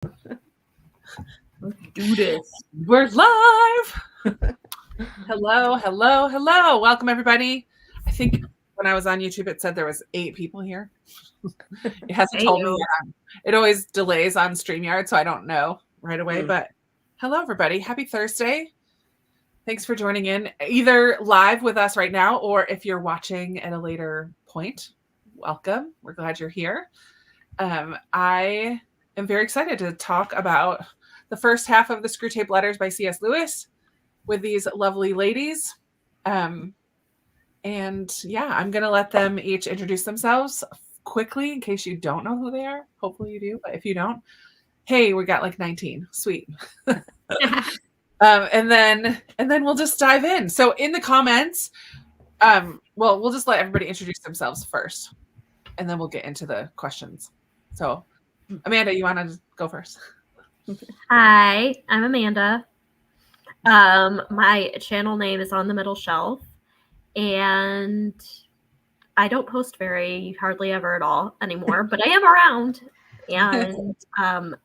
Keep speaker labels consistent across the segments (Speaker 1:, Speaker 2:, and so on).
Speaker 1: Let's do this. We're live. Hello. Welcome, everybody. I think when I was on YouTube, it said there was 8 people here. It hasn't told me yet. It always delays on StreamYard, so I don't know right away. But hello, everybody. Happy Thursday. Thanks for joining in, either live with us right now, or if you're watching at a later point, welcome. We're glad you're here. I am very excited to talk about the first half of the Screwtape Letters by C.S. Lewis with these lovely ladies. And yeah, I'm going to let them each introduce themselves quickly in case you don't know who they are. Hopefully you do, but if you don't, hey, we got like 19. Sweet. And then we'll just dive in. So in the comments, we'll just let everybody introduce themselves first, and then we'll get into the questions. So Amanda, you want to go first?
Speaker 2: Hi, I'm Amanda. My channel name is On the Middle Shelf, and I don't post very hardly ever at all anymore, but I am around. And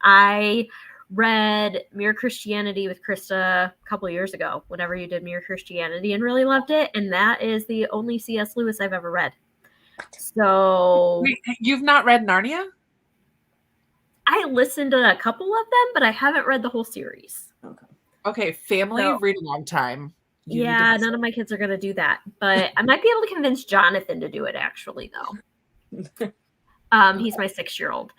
Speaker 2: I read Mere Christianity with Krista a couple of years ago, whenever you did Mere Christianity, and really loved it. And that is the only C.S. Lewis I've ever read. So
Speaker 1: wait, you've not read Narnia?
Speaker 2: I listened to a couple of them, but I haven't read the whole series.
Speaker 1: Okay, family, read a long time.
Speaker 2: Yeah, none of my kids are going to do that, but I might be able to convince Jonathan to do it, actually, though. He's my 6-year-old.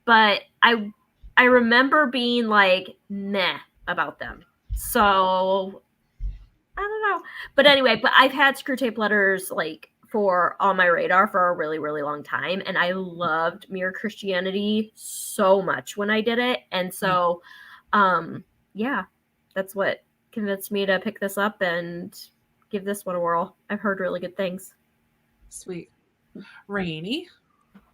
Speaker 2: But I remember being like, meh about them. So, I don't know. But anyway, I've had Screwtape Letters, like, on my radar for a really, really long time, and I loved Mere Christianity so much when I did it. And so, yeah, that's what convinced me to pick this up and give this one a whirl. I've heard really good things.
Speaker 1: Sweet. Rainy.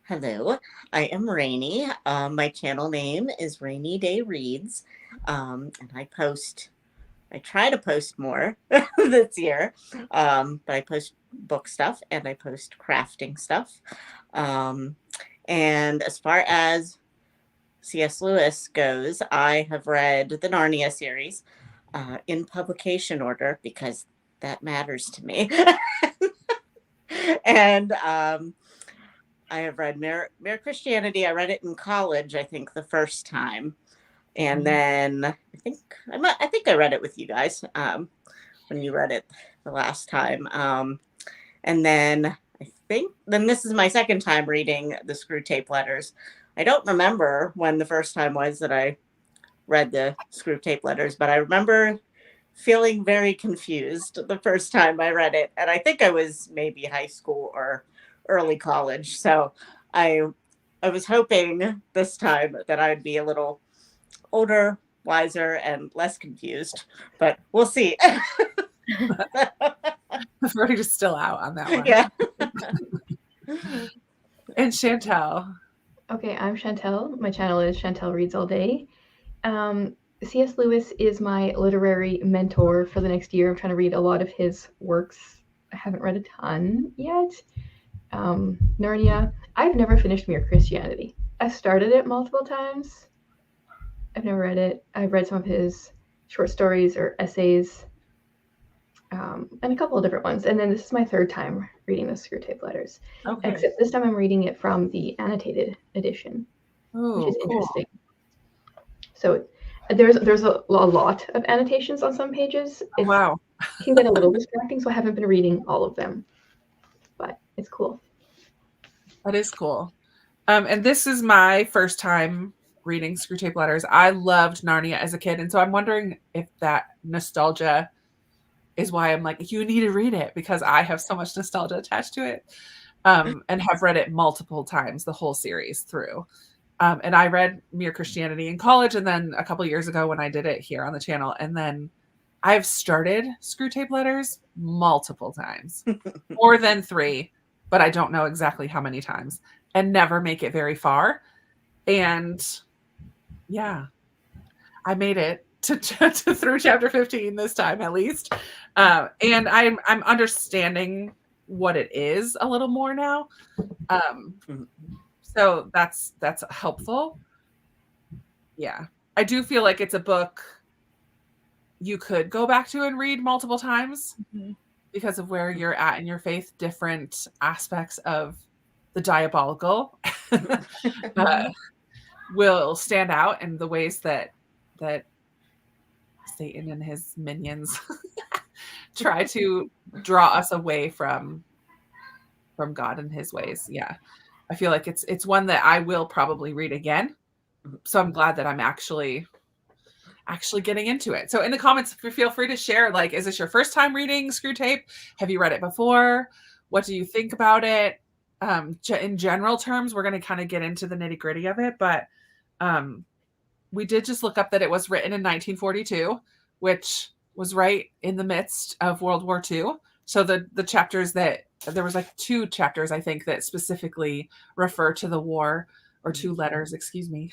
Speaker 3: Hello, I am Rainy. My channel name is Rainy Day Reads, and I try to post more this year, but I post book stuff and I post crafting stuff. And as far as C.S. Lewis goes, I have read the Narnia series in publication order because that matters to me. And I have read Mere Christianity. I read it in college, I think, the first time. And then I think I read it with you guys when you read it the last time. And then then this is my second time reading the Screwtape Letters. I don't remember when the first time was that I read the Screwtape Letters, but I remember feeling very confused the first time I read it. And I think I was maybe high school or early college. So I was hoping this time that I'd be a little older, wiser, and less confused, but we'll see.
Speaker 1: The verdict is still out on that one.
Speaker 3: Yeah.
Speaker 1: And Chantel.
Speaker 4: Okay, I'm Chantel. My channel is Chantel Reads All Day. C.S. Lewis is my literary mentor for the next year. I'm trying to read a lot of his works. I haven't read a ton yet. Narnia. I've never finished Mere Christianity. I started it multiple times. I've never read it. I've read some of his short stories or essays, and a couple of different ones. And then this is my third time reading the Screwtape Letters.
Speaker 1: Okay.
Speaker 4: Except this time I'm reading it from the annotated edition, which is interesting. So there's a lot of annotations on some pages.
Speaker 1: Wow.
Speaker 4: It can get a little distracting, so I haven't been reading all of them. But it's cool.
Speaker 1: That is cool. And this is my first time reading Screwtape Letters. I loved Narnia as a kid, and so I'm wondering if that nostalgia is why I'm like, you need to read it, because I have so much nostalgia attached to it, and have read it multiple times, the whole series through. And I read Mere Christianity in college, and then a couple years ago when I did it here on the channel, and then I've started Screwtape Letters multiple times, more than 3, but I don't know exactly how many times, and never make it very far. And yeah, I made it to through chapter 15 this time, at least. And I'm understanding what it is a little more now. So that's helpful. Yeah. I do feel like it's a book you could go back to and read multiple times because of where you're at in your faith. Different aspects of the diabolical will stand out, and the ways that Satan and his minions try to draw us away from God and his ways. Yeah. I feel like it's one that I will probably read again. So I'm glad that I'm actually getting into it. So in the comments, feel free to share, like, is this your first time reading Screwtape? Have you read it before? What do you think about it? In general terms, we're going to kind of get into the nitty gritty of it, but we did just look up that it was written in 1942, which was right in the midst of World War II. So the chapters that there was like 2 chapters, I think, that specifically refer to the war, or 2 letters, excuse me,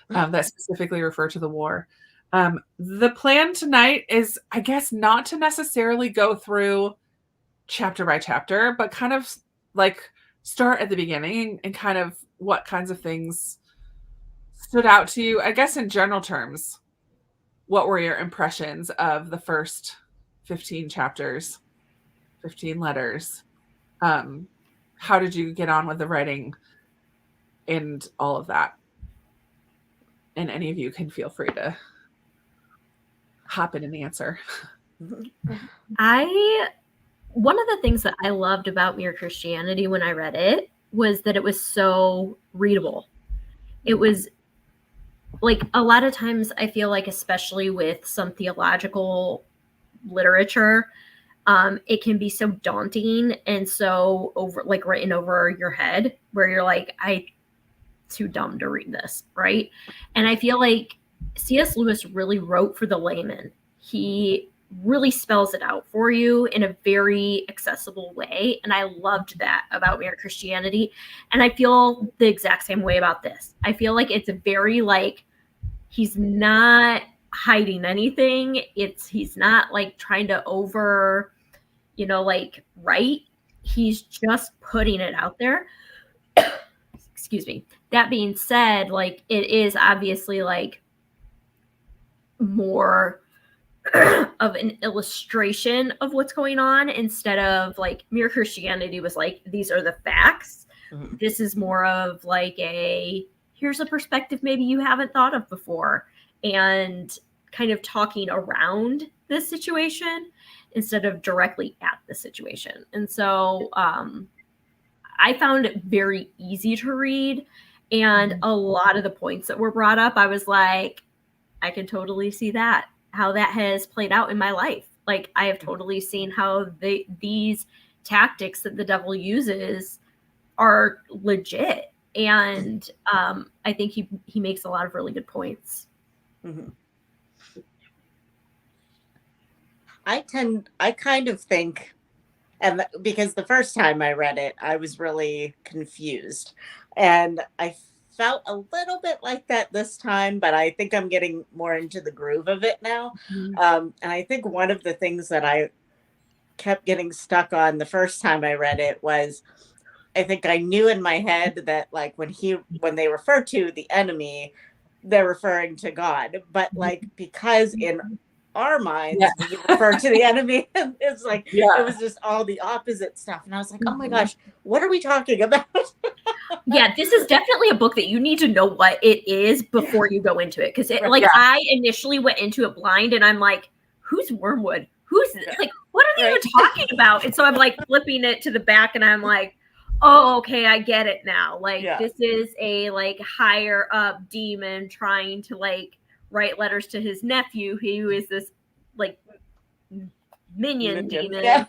Speaker 1: that specifically refer to the war. The plan tonight is, I guess, not to necessarily go through chapter by chapter, but kind of like start at the beginning and kind of what kinds of things stood out to you. I guess in general terms, what were your impressions of the first 15 chapters, 15 letters? How did you get on with the writing and all of that? And any of you can feel free to hop in and answer.
Speaker 2: One of the things that I loved about Mere Christianity when I read it was that it was so readable. It was like, a lot of times I feel like, especially with some theological literature, it can be so daunting and so written over your head, where you're like, I too dumb to read this, right? And I feel like C.S. Lewis really wrote for the layman. He really spells it out for you in a very accessible way, and I loved that about Mere Christianity. And I feel the exact same way about this. I feel like it's a very, like, he's not hiding anything. He's not like trying to over, write. He's just putting it out there. Excuse me. That being said, like, it is obviously like more of an illustration of what's going on, instead of like Mere Christianity was like, these are the facts. Mm-hmm. This is more of like here's a perspective maybe you haven't thought of before, and kind of talking around this situation instead of directly at the situation. And so I found it very easy to read, and a lot of the points that were brought up, I was like, I can totally see that, how that has played out in my life. Like, I have totally seen how these tactics that the devil uses are legit. And I think he makes a lot of really good points.
Speaker 3: Mm-hmm. I kind of think, and because the first time I read it, I was really confused, and I felt a little bit like that this time, but I think I'm getting more into the groove of it now. Mm-hmm. And I think one of the things that I kept getting stuck on the first time I read it was, I think I knew in my head that, like, when they refer to the enemy, they're referring to God, but like, because in our minds, when you refer to the enemy, it's like, it was just all the opposite stuff. And I was like, oh my gosh, what are we talking about?
Speaker 2: Yeah, this is definitely a book that you need to know what it is before you go into it. Because I initially went into it blind, and I'm like, who's Wormwood? Who's like, what are they even talking about? And so I'm like flipping it to the back, and I'm like, oh, okay, I get it now. Like, this is a like higher up demon trying to like write letters to his nephew, who is this like minion demon,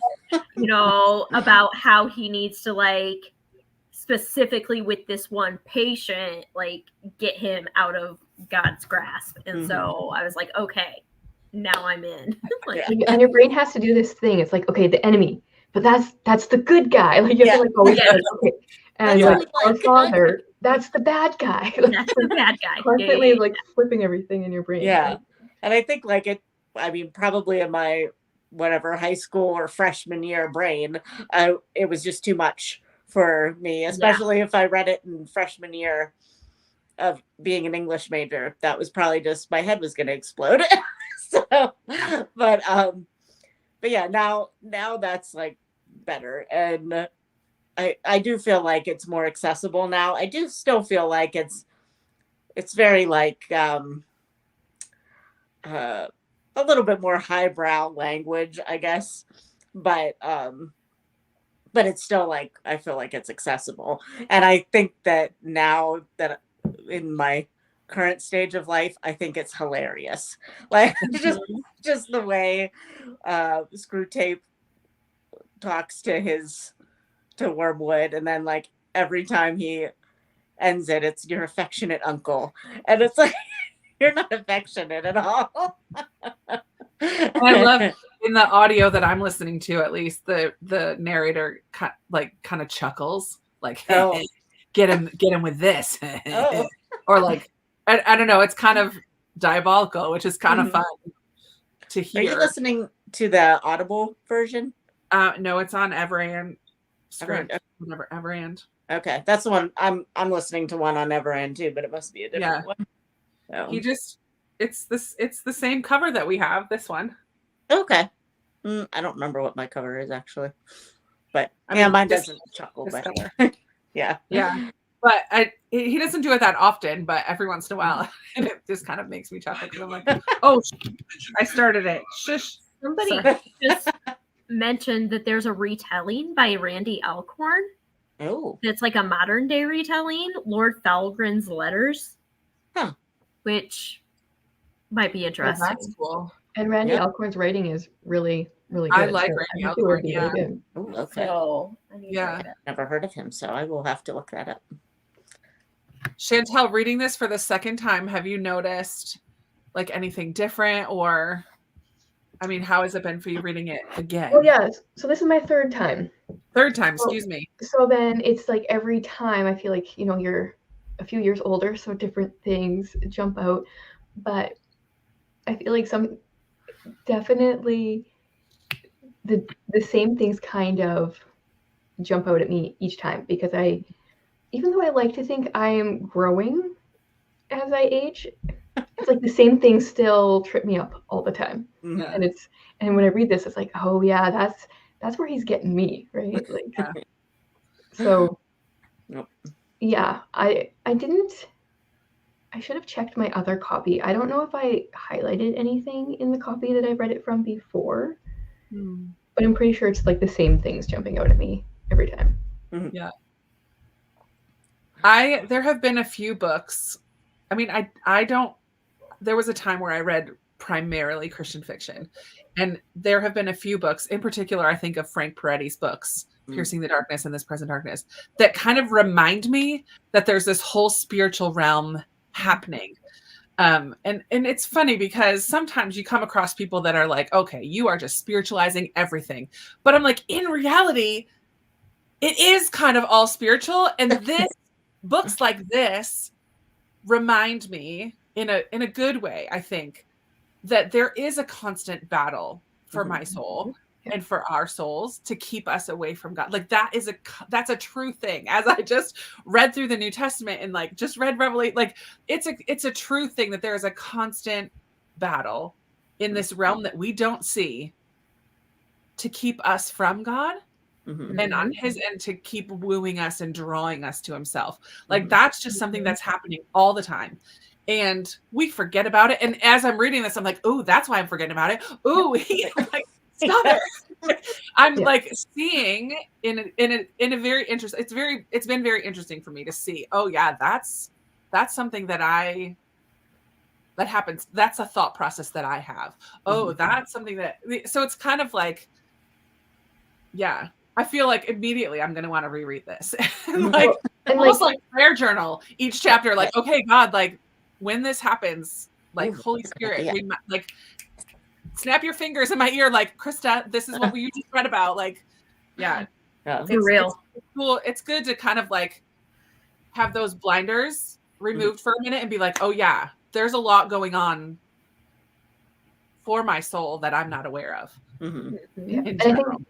Speaker 2: about how he needs to, like, specifically with this one patient, like, get him out of God's grasp. And so I was like, okay, now I'm in.
Speaker 4: And your brain has to do this thing. It's like, okay, the enemy, but that's the good guy. Like, you have to like always okay. And like our father, that's the bad guy.
Speaker 2: That's the bad guy.
Speaker 4: Constantly like flipping everything in your brain.
Speaker 3: Yeah. And I think like probably in my whatever high school or freshman year brain, it was just too much for me, especially if I read it in freshman year. of being an English major. That was probably just my head was going to explode. So, but yeah, now that's like better, and I do feel like it's more accessible now. I do still feel like it's very like a little bit more highbrow language, I guess, but it's still like I feel like it's accessible, and I think that now that in my current stage of life, I think it's hilarious. Like just the way Screwtape talks to Wormwood, and then like every time he ends it, it's your affectionate uncle, and it's like you're not affectionate at all.
Speaker 1: I love in the audio that I'm listening to, at least the narrator kind of chuckles, like,
Speaker 3: Oh.
Speaker 1: get him with this,
Speaker 3: Oh.
Speaker 1: or like I don't know, it's kind of diabolical, which is kind of fun to hear.
Speaker 3: Are you listening to the Audible version?
Speaker 1: No, it's on Everand.
Speaker 3: Everand.
Speaker 1: Whatever, Everand.
Speaker 3: Okay, that's the one I'm listening to one on Everand too, but it must be a different one. So.
Speaker 1: It's the same cover that we have. This one.
Speaker 3: Okay. I don't remember what my cover is actually, but mine doesn't chuckle. But yeah.
Speaker 1: But he doesn't do it that often, but every once in a while, and it just kind of makes me chuckle because I'm like, oh, I started it. Shush.
Speaker 2: Somebody just mentioned that there's a retelling by Randy Alcorn.
Speaker 3: Oh.
Speaker 2: It's like a modern day retelling, Lord Thalgren's Letters.
Speaker 3: Huh.
Speaker 2: Which might be interesting.
Speaker 1: Oh, that's cool.
Speaker 4: And Randy Alcorn's writing is really, really good.
Speaker 1: I like Randy Alcorn. Yeah.
Speaker 4: Really
Speaker 3: Ooh, okay.
Speaker 2: So,
Speaker 3: Never heard of him, so I will have to look that up.
Speaker 1: Chantel, reading this for the second time, have you noticed like anything different, or I mean, how has it been for you reading it again?
Speaker 4: Well, yeah. So this is my third time.
Speaker 1: Excuse me.
Speaker 4: So then it's like every time I feel like, you're a few years older, so different things jump out. But I feel like definitely the same things kind of jump out at me each time, because even though I like to think I am growing as I age, it's like the same things still trip me up all the time.
Speaker 3: Mm-hmm.
Speaker 4: And when I read this, it's like, oh yeah, that's where he's getting me, right? Like, so yeah, I should have checked my other copy. I don't know if I highlighted anything in the copy that I read it from before, but I'm pretty sure it's like the same things jumping out at me every time.
Speaker 3: Mm-hmm.
Speaker 1: Yeah. There have been a few books. I mean, there was a time where I read primarily Christian fiction, and there have been a few books, in particular, I think of Frank Peretti's books, Piercing the Darkness and This Present Darkness, that kind of remind me that there's this whole spiritual realm happening. And it's funny because sometimes you come across people that are like, okay, you are just spiritualizing everything. But I'm like, in reality, it is kind of all spiritual. And this books like this remind me in a good way, I think, that there is a constant battle for my soul and for our souls to keep us away from God. Like that's a true thing. As I just read through the New Testament and like just read Revelation, like it's a true thing that there is a constant battle in this realm that we don't see to keep us from God and on his end to keep wooing us and drawing us to himself. Like that's just something that's happening all the time. And we forget about it. And as I'm reading this, I'm like, oh, that's why I'm forgetting about it. Oh, like, stop it. I'm like seeing in a very interesting, it's been very interesting for me to see, oh yeah, that's something that happens. That's a thought process that I have. Oh, that's something so it's kind of like, yeah, I feel like immediately I'm going to want to reread this. and almost like prayer journal each chapter, like, okay, God, like when this happens, like Holy Spirit, like snap your fingers in my ear, like, Krista, this is what you just read about. Like,
Speaker 2: it's real.
Speaker 1: It's cool. It's good to kind of like have those blinders removed for a minute and be like, oh yeah, there's a lot going on for my soul that I'm not aware of. In general.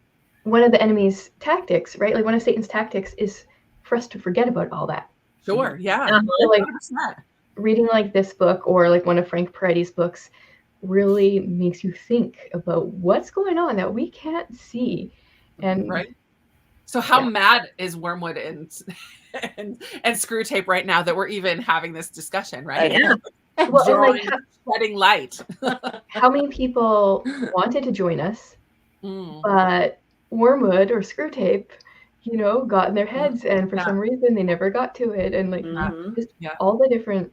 Speaker 4: One of the enemy's tactics, right? Like one of Satan's tactics is for us to forget about all that.
Speaker 1: Sure. Yeah.
Speaker 2: Uh-huh.
Speaker 4: So, like
Speaker 1: 100%.
Speaker 4: reading like this book or like one of Frank Peretti's books really makes you think about what's going on that we can't see. And
Speaker 1: Right. So how
Speaker 4: Yeah.
Speaker 1: mad is Wormwood and Screwtape right now that we're even having this discussion, right?
Speaker 2: Yeah.
Speaker 4: Well, and like
Speaker 1: Drawing, shedding light.
Speaker 4: how many people wanted to join us,
Speaker 1: Mm.
Speaker 4: but Wormwood or Screwtape, got in their heads, and for
Speaker 1: Yeah.
Speaker 4: some reason they never got to it, and like
Speaker 3: Mhm.
Speaker 4: just
Speaker 1: Yeah.
Speaker 4: all the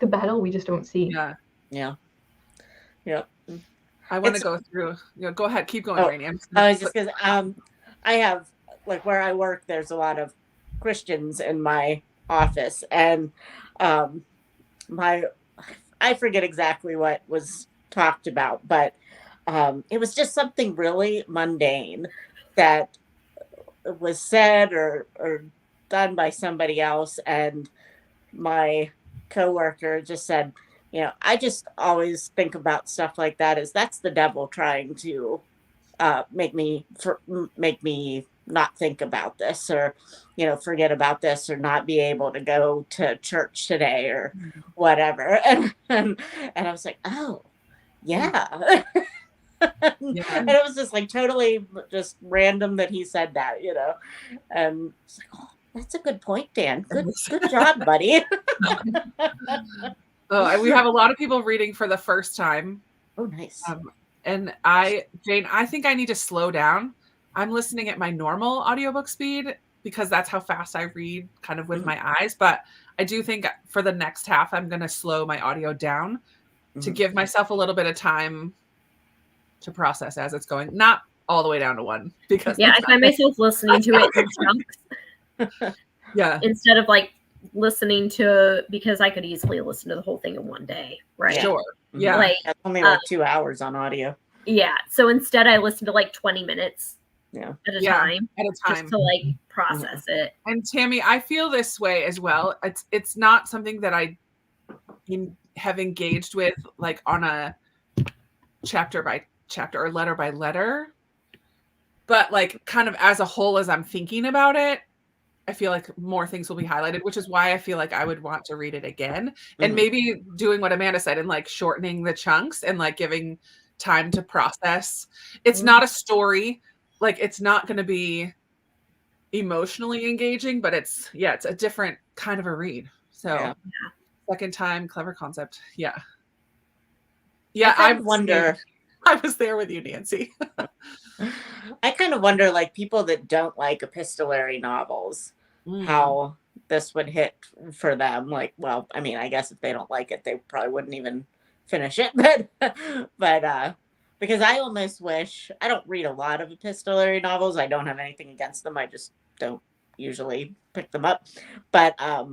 Speaker 4: battle we just don't see.
Speaker 1: Yeah.
Speaker 3: Yeah. Yep.
Speaker 1: I want to
Speaker 3: It's-
Speaker 1: go through. Go ahead. Keep going,
Speaker 3: Oh,
Speaker 1: Rainey.
Speaker 3: I was just because I have, like, where I work, there's a lot of Christians in my office, and I forget exactly what was talked about, but it was just something really mundane that was said or done by somebody else, and my coworker just said, I just always think about stuff like that as that's the devil trying to make me not think about this, or forget about this, or not be able to go to church today, or whatever. And I was like, oh yeah.
Speaker 1: Yeah.
Speaker 3: And it was just like totally just random that he said that, and it's like, oh, that's a good point, Dan. Good job, buddy.
Speaker 1: We have a lot of people reading for the first time.
Speaker 3: Oh, nice.
Speaker 1: And Jane, I think I need to slow down. I'm listening at my normal audiobook speed because that's how fast I read kind of with my eyes. But I do think for the next half, I'm going to slow my audio down to give myself a little bit of time to process as it's going. Not all the way down to 1 because
Speaker 2: I find myself listening to it in chunks.
Speaker 1: Yeah.
Speaker 2: Instead of like listening to, because I could easily listen to the whole thing in one day, right?
Speaker 1: Sure. Yeah.
Speaker 2: Like,
Speaker 3: That's only like 2 hours on audio.
Speaker 2: Yeah. So instead I listen to like 20 minutes
Speaker 3: Yeah.
Speaker 2: at a time.
Speaker 1: At a time.
Speaker 2: Just to like process it.
Speaker 1: And Tammy, I feel this way as well. It's not something that I have engaged with like on a chapter by chapter or letter by letter, but like kind of as a whole, as I'm thinking about it, I feel like more things will be highlighted, which is why I feel like I would want to read it again. And maybe doing what Amanda said and like shortening the chunks and like giving time to process. It's not a story. Like it's not going to be emotionally engaging, but it's a different kind of a read. So second time, clever concept. Yeah. I wonder. I was there with you, Nancy.
Speaker 3: I kind of wonder, like, people that don't like epistolary novels, how this would hit for them. Like, well, I mean, I guess if they don't like it, they probably wouldn't even finish it. But because I almost wish, I don't read a lot of epistolary novels. I don't have anything against them. I just don't usually pick them up. But I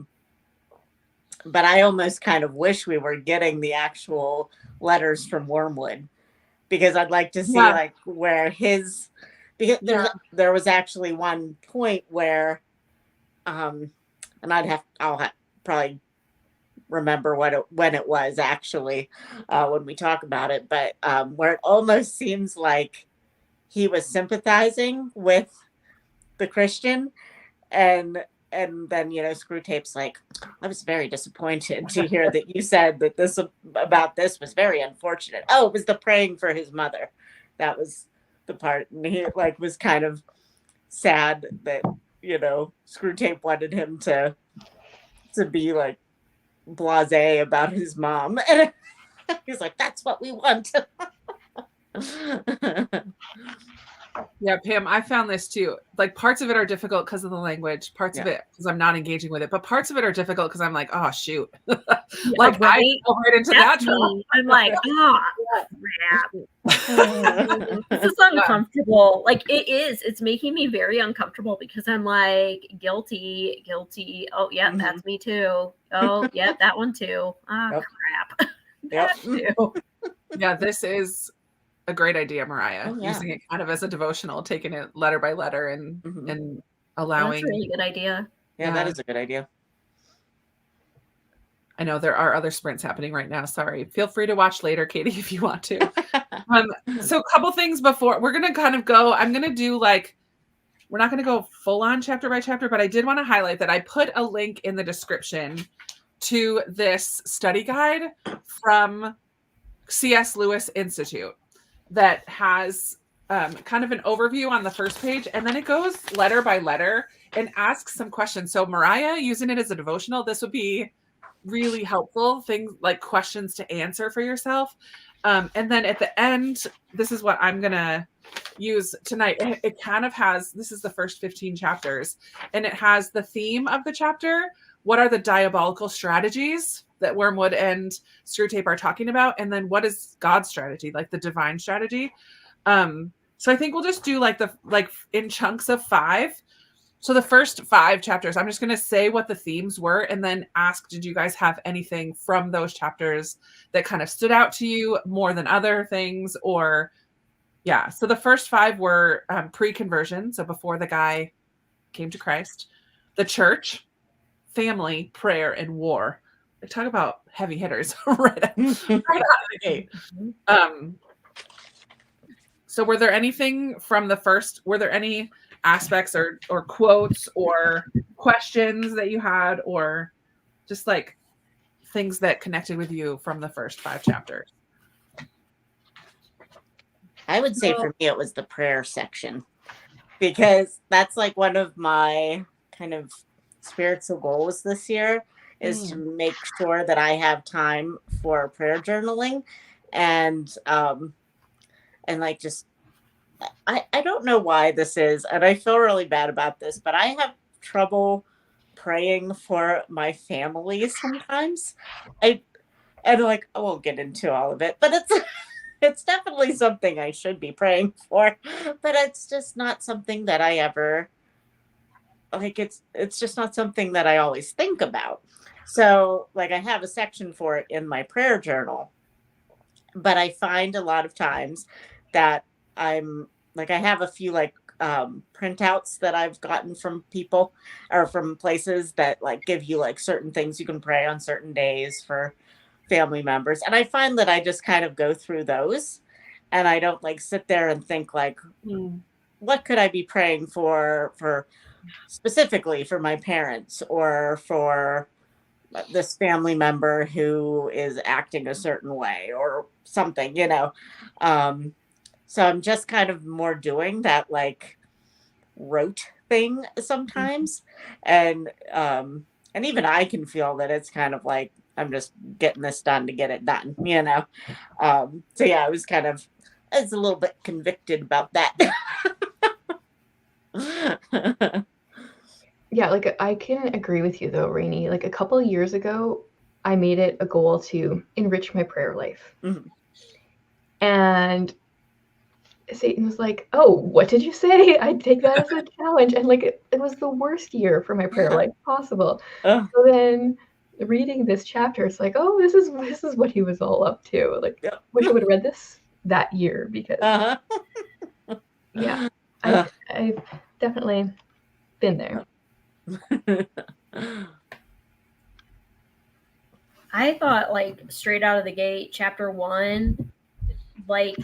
Speaker 3: almost kind of wish we were getting the actual letters from Wormwood, because I'd like to see like where his, because there was actually one point where, and I'll probably remember when it was actually when we talk about it, but where it almost seems like he was sympathizing with the Christian, and then Screwtape's like, I was very disappointed to hear that you said that this was very unfortunate. Oh, it was the praying for his mother. That was the part, and he like was kind of sad that Screwtape wanted him to be like blasé about his mom, and he's like, that's what we want.
Speaker 1: Yeah, Pam, I found this too. Like parts of it are difficult because of the language, parts of it because I'm not engaging with it, but parts of it are difficult because I'm like, oh shoot. Like I go right into that trouble.
Speaker 2: I'm like, crap. This is uncomfortable. Like it is. It's making me very uncomfortable because I'm like, guilty. Oh yeah, that's me too. Oh yeah, that one too. Oh crap. That too.
Speaker 1: Yeah, this is a great idea, Mariah. Using it kind of as a devotional, taking it letter by letter and allowing.
Speaker 2: That's a really good idea.
Speaker 3: Yeah, that is a good idea.
Speaker 1: I know there are other sprints happening right now. Sorry. Feel free to watch later, Katie, if you want to. So a couple things before we're going to kind of go, I'm going to do like we're not going to go full on chapter by chapter, but I did want to highlight that I put a link in the description to this study guide from C.S. Lewis Institute that has kind of an overview on the first page, and then it goes letter by letter and asks some questions. So Mariah, using it as a devotional, this would be really helpful, things like questions to answer for yourself. And then at the end, this is what I'm going to use tonight. It kind of has, this is the first 15 chapters, and it has the theme of the chapter. What are the diabolical strategies that Wormwood and Screwtape are talking about? And then what is God's strategy, like the divine strategy? So I think we'll just do like in chunks of 5. So the first 5 chapters, I'm just going to say what the themes were and then ask, did you guys have anything from those chapters that kind of stood out to you more than other things? Or, yeah. So the first 5 were pre-conversion. So before the guy came to Christ, the church, family, prayer, and war. They talk about heavy hitters right out of the gate. So were there anything from the first, were there any aspects or quotes or questions that you had, or just like things that connected with you from the first 5 chapters?
Speaker 3: I would say for me it was the prayer section, because that's like one of my kind of spiritual goals this year is to make sure that I have time for prayer journaling and like just I don't know why this is, and I feel really bad about this, but I have trouble praying for my family sometimes. I won't get into all of it, but it's definitely something I should be praying for, but it's just not something that I ever like. It's just not something that I always think about. So like I have a section for it in my prayer journal, but I find a lot of times that I'm like, I have a few like printouts that I've gotten from people or from places that like give you like certain things you can pray on certain days for family members. And I find that I just kind of go through those and I don't like sit there and think like, what could I be praying for specifically for my parents or for this family member who is acting a certain way or something, you know? So I'm just kind of more doing that like rote thing sometimes. And even I can feel that it's kind of like, I'm just getting this done to get it done, you know? So yeah, I was a little bit convicted about that.
Speaker 4: Yeah, like I can agree with you though, Rainey. Like a couple of years ago, I made it a goal to enrich my prayer life.
Speaker 3: Mm-hmm.
Speaker 4: And Satan was like, "Oh, what did you say?" I'd take that as a challenge. And like it was the worst year for my prayer life possible. So then reading this chapter, it's like, oh, this is what he was all up to. Like, wish I would have read this that year because yeah, I've definitely been there.
Speaker 2: I thought like straight out of the gate, chapter 1, like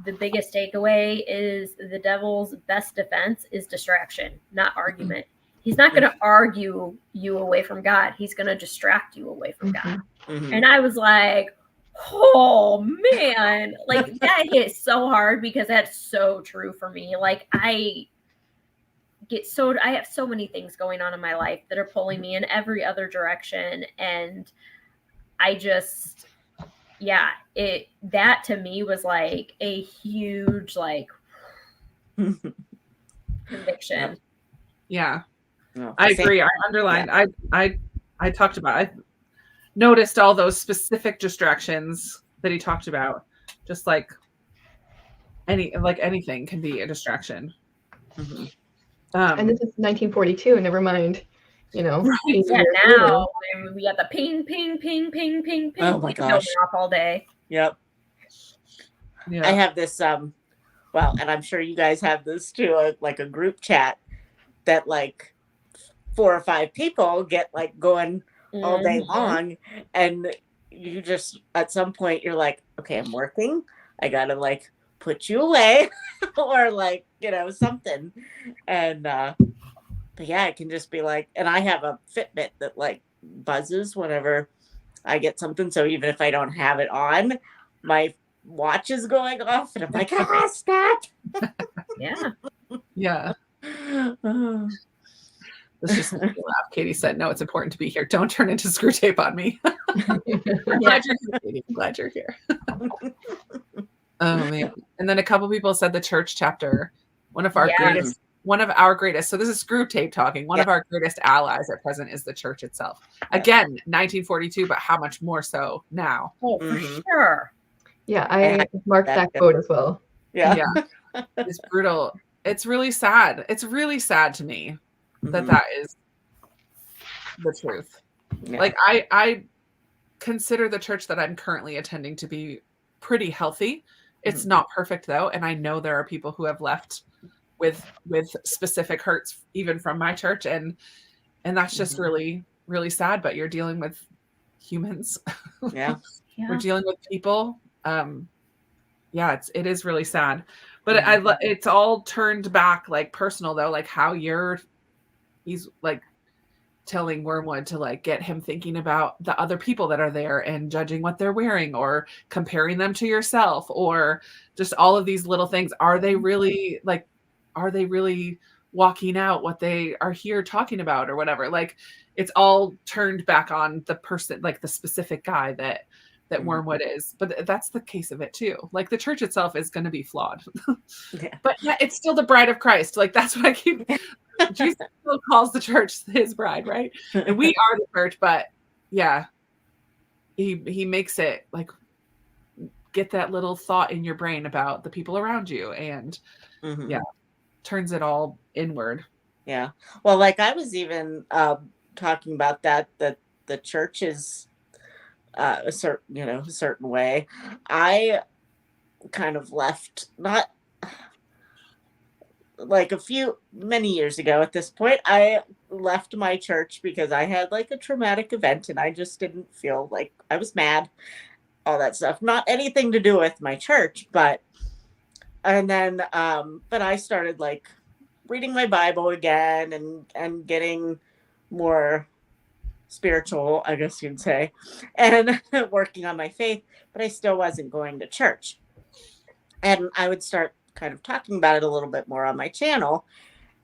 Speaker 2: the biggest takeaway is the devil's best defense is distraction, not argument. He's not going to argue you away from God. He's going to distract you away from God. And I was like, oh man, like that hit so hard because that's so true for me. Like I have so many things going on in my life that are pulling me in every other direction. And I just, that to me was like a huge, like conviction.
Speaker 1: Yeah. I agree. I underlined, I talked about, I noticed all those specific distractions that he talked about. Just like anything can be a distraction.
Speaker 4: And this is 1942, never mind, you know.
Speaker 2: Right. Yeah, now we got the ping, ping, ping, ping, ping, ping.
Speaker 3: Oh my gosh.
Speaker 2: Off all day.
Speaker 3: Yep. Yeah. I have this, and I'm sure you guys have this too, like a group chat that like 4 or 5 people get like going all day long. And you just, at some point you're like, okay, I'm working. I got to like put you away or like, something. And but yeah, it can just be like, and I have a Fitbit that like buzzes whenever I get something. So even if I don't have it on, my watch is going off and I'm like, stop.
Speaker 2: Yeah.
Speaker 1: Yeah. Let's just laugh. Katie said, no, it's important to be here. Don't turn into Screwtape on me. I'm glad you're here, Katie. I'm glad you're here. Oh man. And then a couple people said the church chapter, one of our greatest. So this is Screwtape talking. One of our greatest allies at present is the church itself. Again, 1942, but how much more so now?
Speaker 2: Oh, for sure.
Speaker 4: Yeah, I marked that quote as well.
Speaker 3: Yeah.
Speaker 1: It's brutal. It's really sad. It's really sad to me that that is the truth.
Speaker 3: Yeah.
Speaker 1: Like I consider the church that I'm currently attending to be pretty healthy. It's not perfect though, and I know there are people who have left with specific hurts even from my church, and that's just really, really sad. But you're dealing with humans.
Speaker 3: Yeah.
Speaker 1: We're dealing with people. It is really sad. But it's all turned back like personal though, like how he's like telling Wormwood to like get him thinking about the other people that are there and judging what they're wearing or comparing them to yourself or just all of these little things. Are they really walking out what they are here talking about or whatever? Like it's all turned back on the person, like the specific guy that Wormwood is. But that's the case of it too. Like the church itself is going to be flawed, but yeah, it's still the bride of Christ. Like that's what I keep. Jesus still calls the church his bride, right? And we are the church, but yeah, he makes it like get that little thought in your brain about the people around you, and turns it all inward.
Speaker 3: Yeah. Well, like I was even talking about that the church is a certain way. I kind of left, not like many years ago at this point, I left my church because I had like a traumatic event and I just didn't feel like I was mad, all that stuff. Not anything to do with my church, but I started like reading my Bible again and getting more spiritual, I guess you'd say, and working on my faith, but I still wasn't going to church. And I would start kind of talking about it a little bit more on my channel.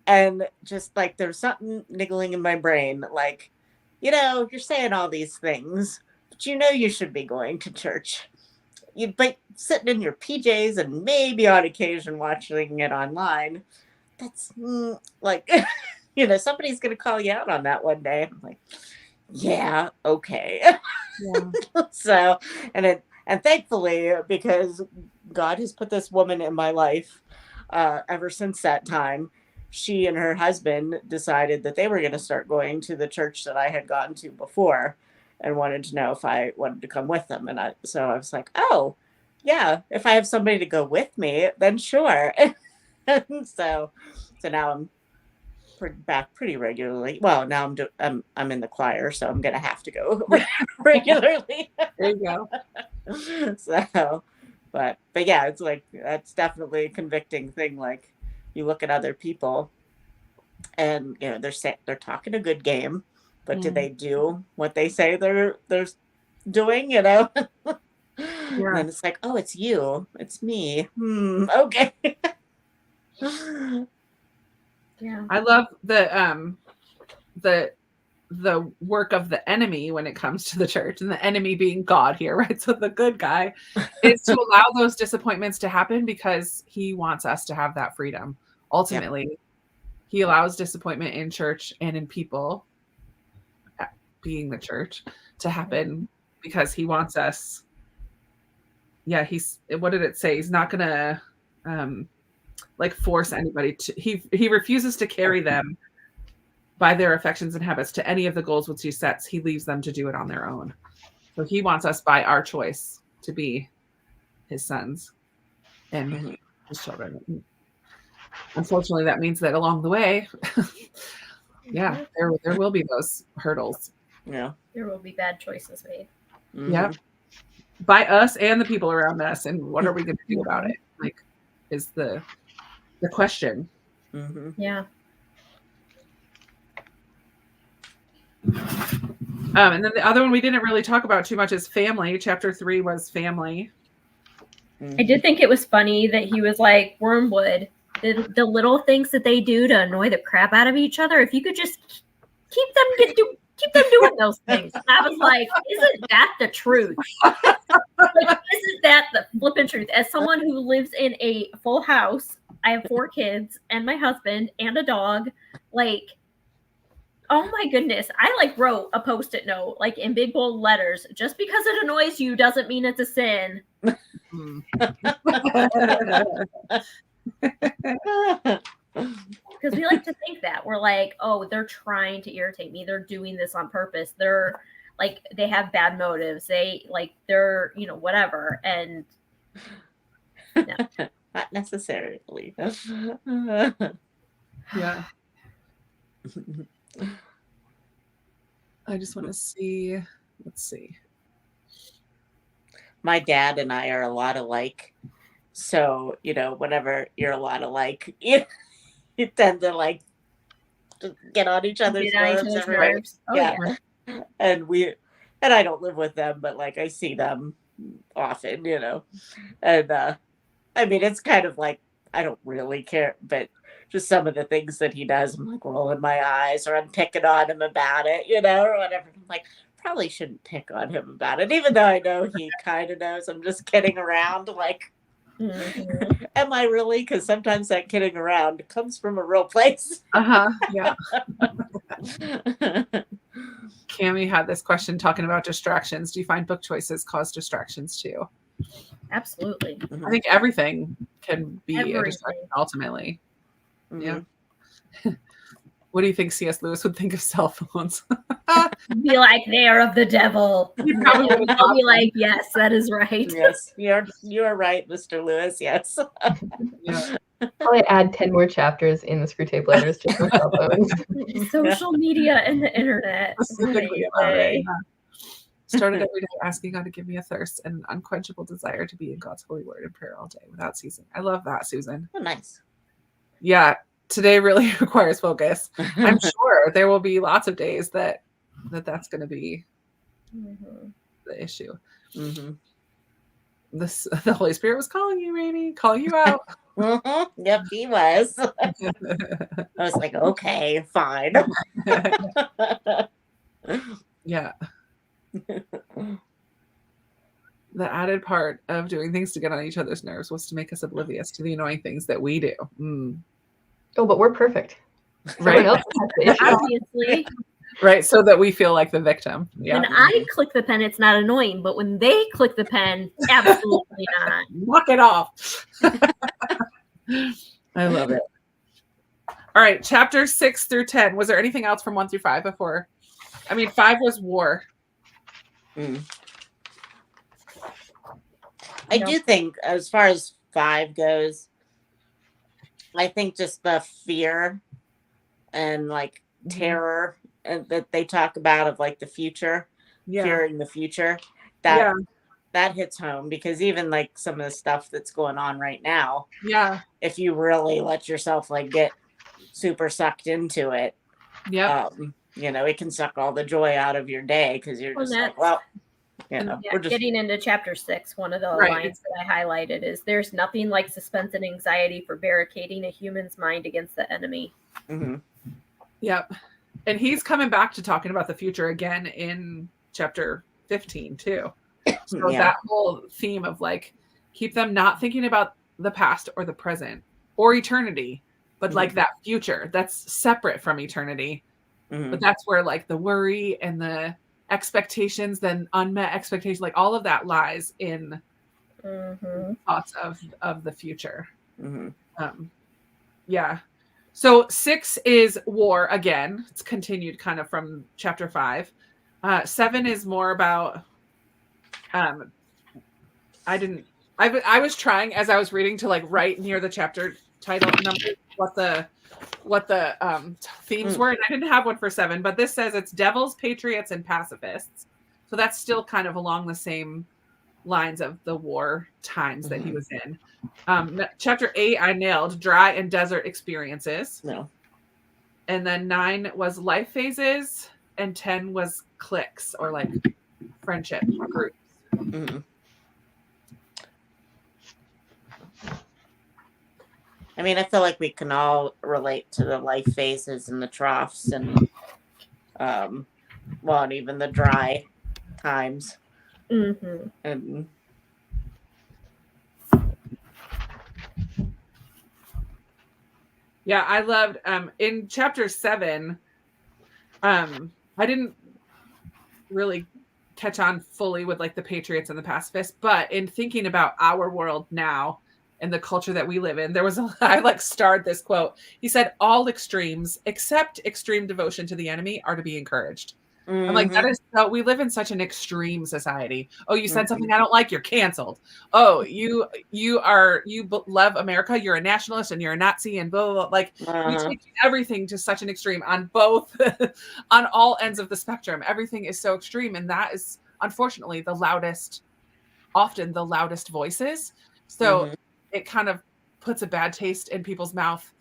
Speaker 3: And just like there's something niggling in my brain, like, you're saying all these things, but you should be going to church. You'd be sitting in your PJs and maybe on occasion watching it online. That's like, somebody's going to call you out on that one day. I'm like, yeah, okay. Yeah. So, and thankfully, because God has put this woman in my life ever since that time, she and her husband decided that they were going to start going to the church that I had gone to before and wanted to know if I wanted to come with them. And so I was like, oh, yeah, if I have somebody to go with me, then sure. so now I'm back pretty regularly. Well, now I'm in the choir, so I'm gonna have to go regularly.
Speaker 1: There you go.
Speaker 3: So, but yeah, it's like that's definitely a convicting thing. Like you look at other people, and they're talking a good game, but do they do what they say they're doing? And then it's like, oh, it's you, it's me. Okay.
Speaker 2: Yeah.
Speaker 1: I love the work of the enemy when it comes to the church, and the enemy being God here, right? So the good guy is to allow those disappointments to happen because he wants us to have that freedom. Ultimately, he allows disappointment in church and in people, being the church, to happen because he wants us. Yeah, what did it say? He's not gonna like force anybody to. He refuses to carry them by their affections and habits to any of the goals which he sets. He leaves them to do it on their own. So he wants us by our choice to be his sons and his children. Unfortunately, that means that along the way, there will be those hurdles.
Speaker 3: Yeah,
Speaker 2: there will be bad choices made.
Speaker 1: Yeah, by us and the people around us. And what are we going to do about it? Like, is the question.
Speaker 3: Mm-hmm.
Speaker 2: Yeah.
Speaker 1: And then the other one we didn't really talk about too much is family. Chapter 3 was family.
Speaker 2: I did think it was funny that he was like, Wormwood, the little things that they do to annoy the crap out of each other, if you could just keep them doing those things. And I was like, isn't that the truth? Like, isn't that the flippin' truth? As someone who lives in a full house, I have 4 kids and my husband and a dog, like, oh my goodness. I like wrote a Post-it note, like in big bold letters, just because it annoys you doesn't mean it's a sin. Because we like to think that we're like, oh, they're trying to irritate me. They're doing this on purpose. They're like, they have bad motives. They're, whatever. And no.
Speaker 3: Not necessarily.
Speaker 1: Yeah. I just want to see. Let's see.
Speaker 3: My dad and I are a lot alike. So, whenever you're a lot alike, you tend to like get on each other's nerves.
Speaker 2: Oh,
Speaker 3: yeah.
Speaker 2: yeah.
Speaker 3: And I don't live with them, but like I see them often, And I mean, it's kind of like I don't really care, but just some of the things that he does, I'm like rolling my eyes, or I'm picking on him about it, or whatever. I'm like, probably shouldn't pick on him about it, even though I know he kind of knows. I'm just kidding around, like, am I really? Because sometimes that kidding around comes from a real place.
Speaker 1: Yeah. Cami had this question talking about distractions. Do you find book choices cause distractions too?
Speaker 2: Absolutely.
Speaker 1: I think everything can be a distraction ultimately. Yeah. What do you think C.S. Lewis would think of cell phones?
Speaker 2: Be like, they are of the devil. I'll be like, yes, that is right.
Speaker 3: Yes, you are right, Mr. Lewis. Yes.
Speaker 1: Yeah.
Speaker 4: Probably add 10 more chapters in the Screwtape Letters to my cell phones.
Speaker 2: Social media and the internet.
Speaker 1: Specifically about it. Yeah. Started every day asking God to give me a thirst and an unquenchable desire to be in God's holy word and prayer all day without ceasing. I love that, Susan.
Speaker 3: Oh, nice.
Speaker 1: Yeah, today really requires focus. I'm sure there will be lots of days that's going to be the issue.
Speaker 3: Mm-hmm.
Speaker 1: The Holy Spirit was calling you, Rainey, calling you out.
Speaker 3: Yep, he was. I was like, okay, fine.
Speaker 1: Yeah. The added part of doing things to get on each other's nerves was to make us oblivious to the annoying things that we do.
Speaker 4: Oh, but we're perfect.
Speaker 1: Right.
Speaker 2: Obviously.
Speaker 1: Right. So that we feel like the victim. Yeah.
Speaker 2: When I click the pen, it's not annoying, but when they click the pen, absolutely not.
Speaker 1: Knock it off. I love it. All right. Chapters 6 through 10. Was there anything else from 1 through 5 before? 5 was war.
Speaker 3: I do think, as far as 5 goes, I think just the fear and like terror that they talk about of like the future, fearing the future, that hits home, because even like some of the stuff that's going on right now, if you really let yourself like get super sucked into it, it can suck all the joy out of your day, because you're just like, well, we're just
Speaker 2: getting into chapter 6. One of the lines that I highlighted is, there's nothing like suspense and anxiety for barricading a human's mind against the enemy.
Speaker 1: Yep. And he's coming back to talking about the future again in chapter 15 too. So that whole theme of like, keep them not thinking about the past or the present or eternity, but like that future that's separate from eternity. But that's where like the worry and the expectations, then unmet expectations, like all of that lies in thoughts of the future. So 6 is war again. It's continued kind of from chapter 5. 7 is more about I was trying, as I was reading, to like write near the chapter title number what the themes were, and I didn't have one for 7, but this says it's devils, patriots, and pacifists. So that's still kind of along the same lines of the war times that he was in. Chapter 8, I nailed dry and desert experiences.
Speaker 3: No.
Speaker 1: And then 9 was life phases, and 10 was cliques or like friendship groups.
Speaker 3: Mm-hmm. I mean, I feel like we can all relate to the life phases and the troughs and, and even the dry times.
Speaker 2: Mm-hmm.
Speaker 3: And
Speaker 1: yeah, I loved in chapter 7. I didn't really catch on fully with like the patriots and the pacifists, but in thinking about our world now and the culture that we live in, there was I like starred this quote. He said, "All extremes except extreme devotion to the enemy are to be encouraged." I'm like, that is so, we live in such an extreme society. Oh, you said something I don't like, you're canceled. Oh, you love America, you're a nationalist and you're a Nazi and blah, blah, blah. Like we take everything to such an extreme on both, on all ends of the spectrum. Everything is so extreme. And that is unfortunately often the loudest voices. So it kind of puts a bad taste in people's mouth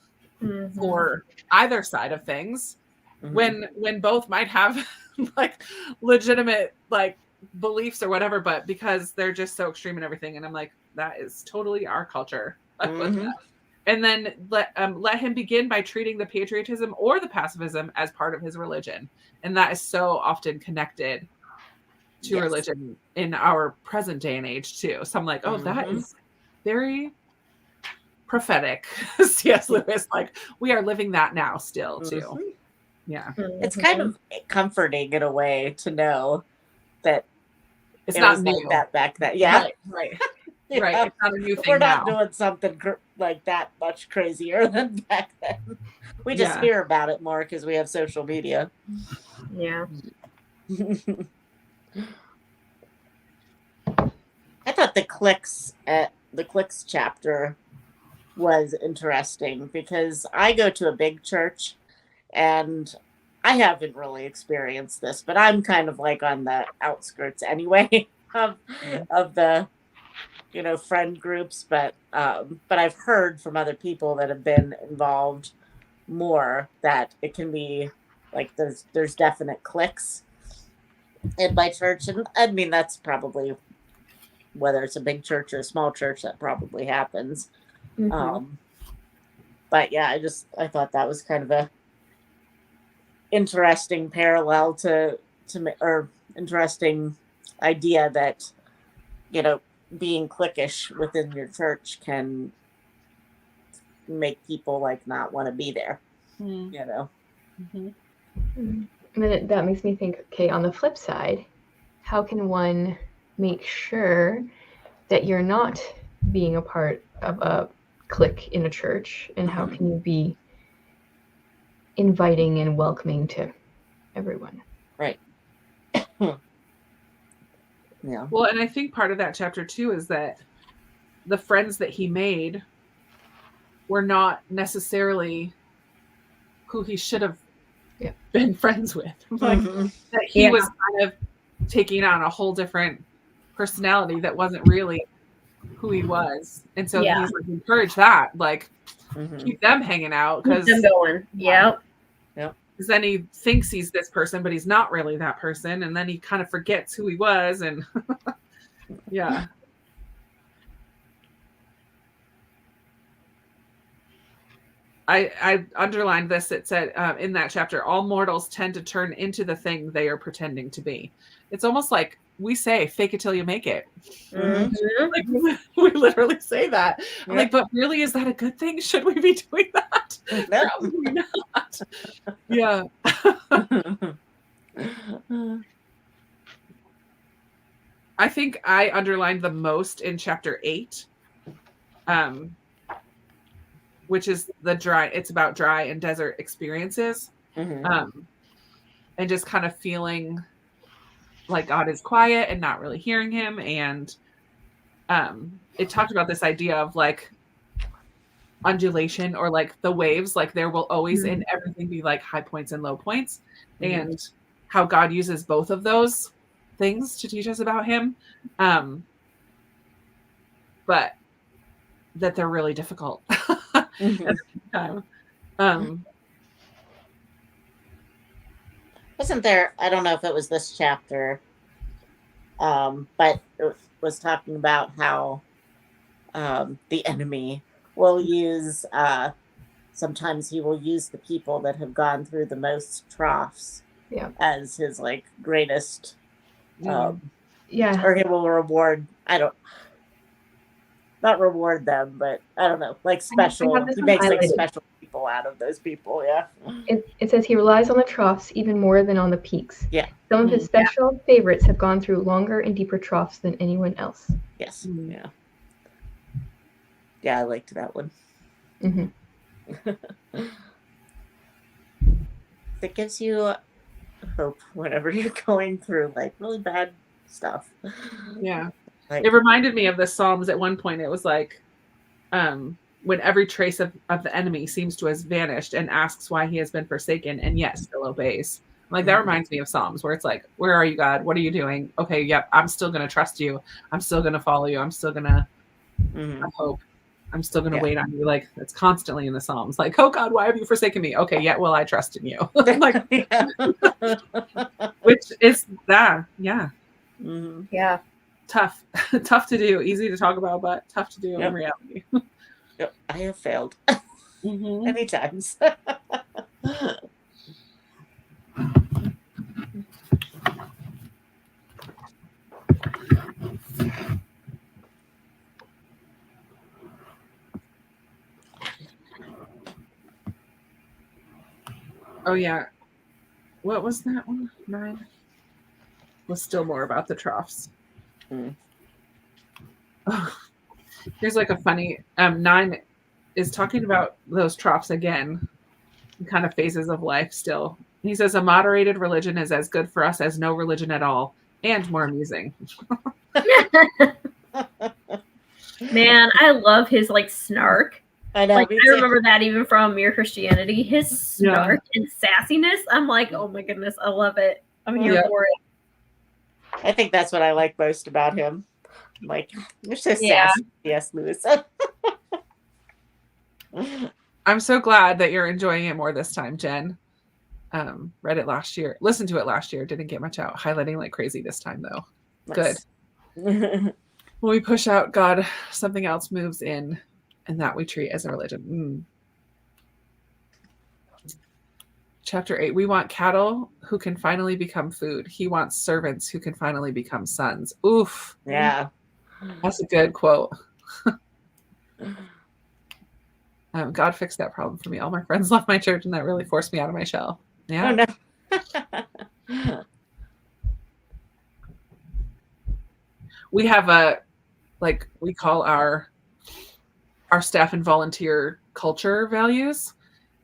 Speaker 1: for either side of things. When both might have like legitimate like beliefs or whatever, but because they're just so extreme and everything. And I'm like, that is totally our culture. And then let him begin by treating the patriotism or the pacifism as part of his religion. And that is so often connected to religion in our present day and age too. So I'm like, oh, that is very prophetic. C.S. Lewis, like we are living that now still too. Yeah.
Speaker 3: It's kind of comforting in a way to know that
Speaker 1: it's not new.
Speaker 3: Like that back then. Yeah.
Speaker 1: Right. Right. It's not a new thing.
Speaker 3: We're not doing something like that much crazier than back then. We just hear about it more because we have social media.
Speaker 2: Yeah.
Speaker 3: I thought the cliques chapter was interesting because I go to a big church and I haven't really experienced this, but I'm kind of like on the outskirts anyway of the, friend groups. But I've heard from other people that have been involved more that it can be like there's definite cliques in my church. And I mean, that's probably whether it's a big church or a small church, that probably happens. But yeah, I thought that was kind of a interesting parallel or interesting idea that, being cliquish within your church can make people like not want to be there,
Speaker 4: And then that makes me think, okay, on the flip side, how can one make sure that you're not being a part of a clique in a church, and how can you be inviting and welcoming to everyone?
Speaker 3: Right. Yeah.
Speaker 1: Well, and I think part of that chapter too is that the friends that he made were not necessarily who he should have been friends with. Like that he was kind of taking on a whole different personality that wasn't really who he was. And so he's like, encourage that, like keep them hanging out, because
Speaker 2: them going. Yep.
Speaker 1: Because then he thinks he's this person, but he's not really that person, and then he kind of forgets who he was. And I underlined this. It said in that chapter, all mortals tend to turn into the thing they are pretending to be. It's almost like we say, fake it till you make it. Like, we literally say that. I'm like, but really, is that a good thing? Should we be doing that? Probably not. Yeah. I think I underlined the most in chapter 8, which is it's about dry and desert experiences. And just kind of feeling like God is quiet and not really hearing him. And it talked about this idea of like undulation, or like the waves, like there will always in everything be like high points and low points, and how God uses both of those things to teach us about him. but that they're really difficult at the same time.
Speaker 3: Wasn't there, I don't know if it was this chapter, but it was talking about how the enemy will use, sometimes he will use the people that have gone through the most troughs as his like greatest, or he will reward, not reward them, but I don't know, like special, he makes like special people out of those people.
Speaker 4: It says he relies on the troughs even more than on the peaks. Some of his special favorites have gone through longer and deeper troughs than anyone else.
Speaker 3: I liked that one. It gives you hope whenever you're going through like really bad stuff. Like,
Speaker 1: it reminded me of the Psalms at one point. It was like, when every trace of the enemy seems to have vanished and asks why he has been forsaken and yet still obeys. Like that reminds me of Psalms where it's like, where are you, God? What are you doing? Okay, yep, I'm still going to trust you. I'm still going to follow you. I'm still going to hope. I'm still going to wait on you. Like it's constantly in the Psalms. Like, oh God, why have you forsaken me? Okay, yeah, well, I trust in you. Like, which is that, tough to do, easy to talk about, but tough to do in reality.
Speaker 3: I have failed many times.
Speaker 1: Oh yeah, what was that one? 9 was still more about the troughs. Here's like a funny 9 is talking about those troughs again, kind of phases of life still. He says a moderated religion is as good for us as no religion at all, and more amusing.
Speaker 2: Man, I love his like snark.
Speaker 3: I know.
Speaker 2: Like, I remember that even from Mere Christianity. His snark and sassiness. I'm like, oh my goodness, I love it. I'm here for it.
Speaker 3: I think that's what I like most about him. I'm like, you're so sassy. Yes, Lewis.
Speaker 1: I'm so glad that you're enjoying it more this time, Jen. Read it last year. Listened to it last year. Didn't get much out. Highlighting like crazy this time, though. Nice. Good. When we push out God, something else moves in, and that we treat as a religion. Chapter 8. We want cattle who can finally become food. He wants servants who can finally become sons. Oof.
Speaker 3: Yeah.
Speaker 1: That's a good quote. God fixed that problem for me. All my friends left my church, and that really forced me out of my shell. Yeah.
Speaker 3: Oh, no.
Speaker 1: We have we call our staff and volunteer culture values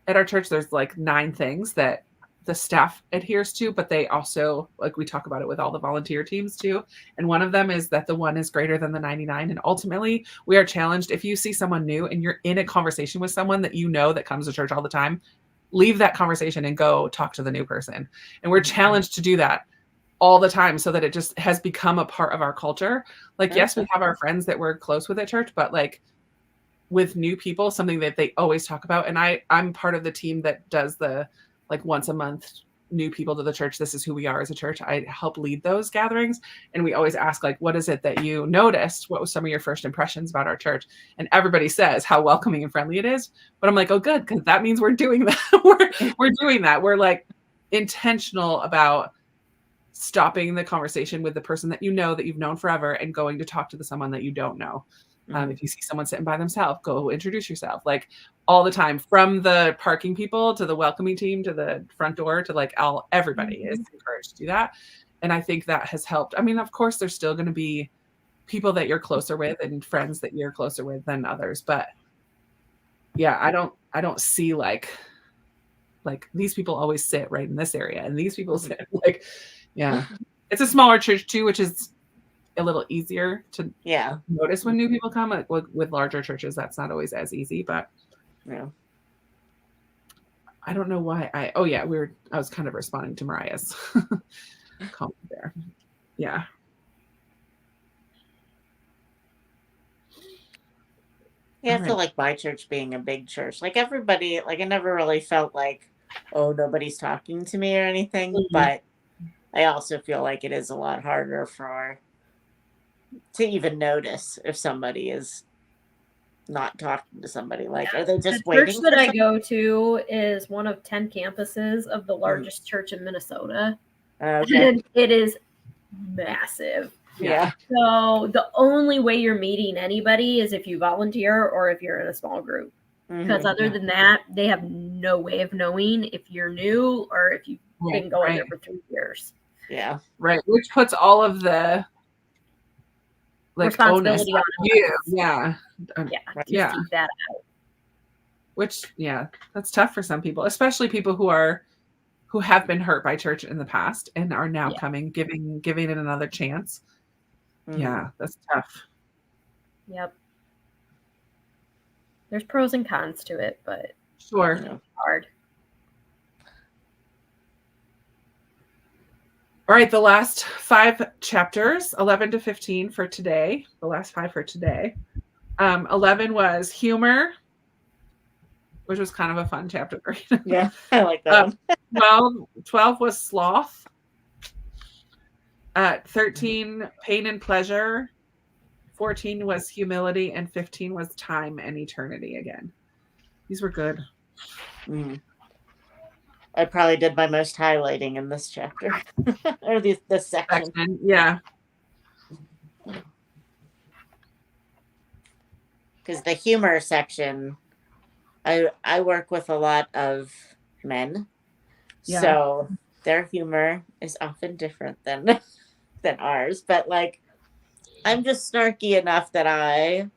Speaker 1: at our church. There's like 9 things that the staff adheres to, but they also, like, we talk about it with all the volunteer teams too. And one of them is that the 1 is greater than the 99. And ultimately we are challenged. If you see someone new and you're in a conversation with someone that you know that comes to church all the time, leave that conversation and go talk to the new person. And we're challenged to do that all the time, so that it just has become a part of our culture. Like, yes, we have our friends that we're close with at church, but like with new people, something that they always talk about. And I'm part of the team that does the like once a month new people to the church. This is who we are as a church. I help lead those gatherings. And we always ask, like, what is it that you noticed? What was some of your first impressions about our church? And everybody says how welcoming and friendly it is. But I'm like, oh, good. Because that means we're doing that. we're doing that. We're like intentional about stopping the conversation with the person that you know, that you've known forever, and going to talk to someone that you don't know. If you see someone sitting by themselves, go introduce yourself. Like all the time, from the parking people to the welcoming team to the front door to like everybody is encouraged to do that. And I think that has helped. I mean, of course, there's still going to be people that you're closer with and friends that you're closer with than others. But yeah, I don't see like these people always sit right in this area and these people sit like, yeah, it's a smaller church too, which is a little easier to notice when new people come. Like with larger churches, that's not always as easy, but I don't know why I was kind of responding to Mariah's comment there. Yeah.
Speaker 3: Yeah, I
Speaker 1: All
Speaker 3: feel
Speaker 1: right.
Speaker 3: like my church being a big church, like everybody, like I never really felt like, oh, nobody's talking to me or anything.
Speaker 1: Mhm.
Speaker 3: But I also feel like it is a lot harder to even notice if somebody is not talking to somebody. Like, are they
Speaker 2: The
Speaker 3: just
Speaker 2: church
Speaker 3: waiting
Speaker 2: that
Speaker 3: for
Speaker 2: I
Speaker 3: something?
Speaker 2: go to is one of 10 campuses of the
Speaker 3: Mm.
Speaker 2: largest church in Minnesota.
Speaker 3: Okay.
Speaker 2: And it is massive.
Speaker 3: Yeah.
Speaker 2: So the only way you're meeting anybody is if you volunteer or if you're in a small group. Because
Speaker 3: Mhm.
Speaker 2: other than that, they have no way of knowing if you're new or if you've been going there for 3 years.
Speaker 3: Yeah.
Speaker 1: Right. Which puts all of the like
Speaker 2: Responsibility
Speaker 1: onus
Speaker 2: on
Speaker 1: you.
Speaker 2: us.
Speaker 1: Yeah.
Speaker 2: Yeah,
Speaker 3: Right.
Speaker 2: to seek that out.
Speaker 1: Which, yeah, that's tough for some people, especially people who have been hurt by church in the past and are now
Speaker 2: Yeah.
Speaker 1: giving it another chance.
Speaker 3: Mhm.
Speaker 1: Yeah, that's tough.
Speaker 2: Yep. There's pros and cons to it, but
Speaker 1: Sure.
Speaker 3: Yeah.
Speaker 2: it's hard.
Speaker 1: All right, the last 5 chapters, 11 to 15 for today. The last 5 for today. 11 was humor, which was kind of a fun chapter to read.
Speaker 3: Yeah. I like that one.
Speaker 1: 12 was sloth. 13, pain and pleasure. 14 was humility, and 15 was time and eternity again. These were good.
Speaker 3: Mhm. I probably did my most highlighting in this chapter or this section.
Speaker 1: Yeah.
Speaker 3: Because the humor section, I work with a lot of men,
Speaker 1: Yeah.
Speaker 3: so their humor is often different than ours. But like, I'm just snarky enough that I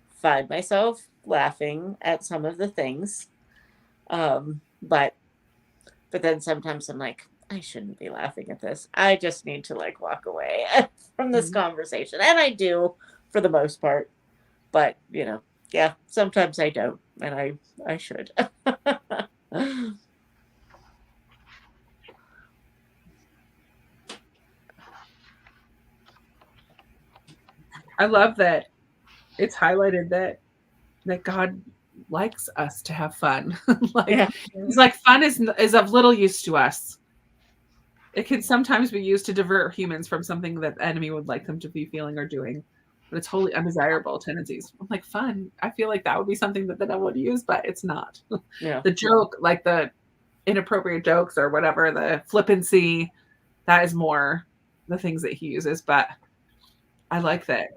Speaker 3: find myself laughing at some of the things. But then sometimes I'm like, I shouldn't be laughing at this. I just need to like walk away from this conversation, and I do for the most part. But yeah, sometimes I don't, and I should.
Speaker 1: I love that it's highlighted that God likes us to have fun. Like
Speaker 3: Yeah.
Speaker 1: he's like, fun is of little use to us. It can sometimes be used to divert humans from something that the enemy would like them to be feeling or doing, but it's wholly undesirable tendencies. I'm like, fun. I feel like that would be something that the devil would use, but it's not.
Speaker 3: Yeah.
Speaker 1: The joke, like the inappropriate jokes or whatever, the flippancy, that is more the things that he uses. But I like that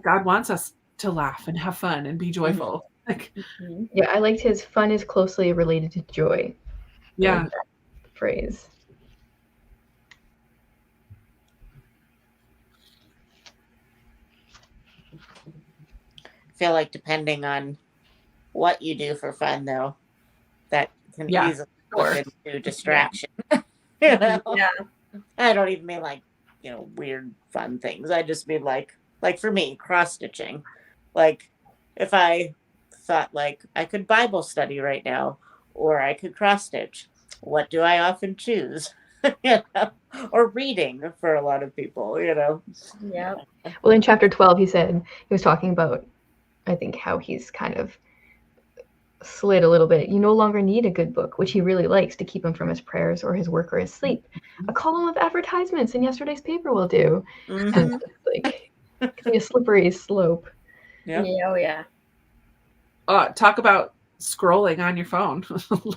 Speaker 1: God wants us to laugh and have fun and be joyful. Like,
Speaker 4: Yeah, I liked his fun is closely related to joy.
Speaker 1: yeah.
Speaker 4: I like that phrase.
Speaker 3: I feel like depending on what you do for fun, though, that can easily slip into distraction.
Speaker 2: Yeah.
Speaker 3: I don't even mean like weird fun things. I just mean like for me, cross stitching. Like if I thought like I could Bible study right now, or I could cross stitch, what do I often choose? Or reading for a lot of people.
Speaker 2: Yeah.
Speaker 4: Well, in chapter 12, he was talking about, I think, how he's kind of slid a little bit. You no longer need a good book, which he really likes to keep him from his prayers or his work or his sleep. A column of advertisements in yesterday's paper will do.
Speaker 3: Mm-hmm.
Speaker 4: And it's like, it can be a slippery slope.
Speaker 3: Yep.
Speaker 2: Yeah. Oh, yeah.
Speaker 1: Talk about scrolling on your phone.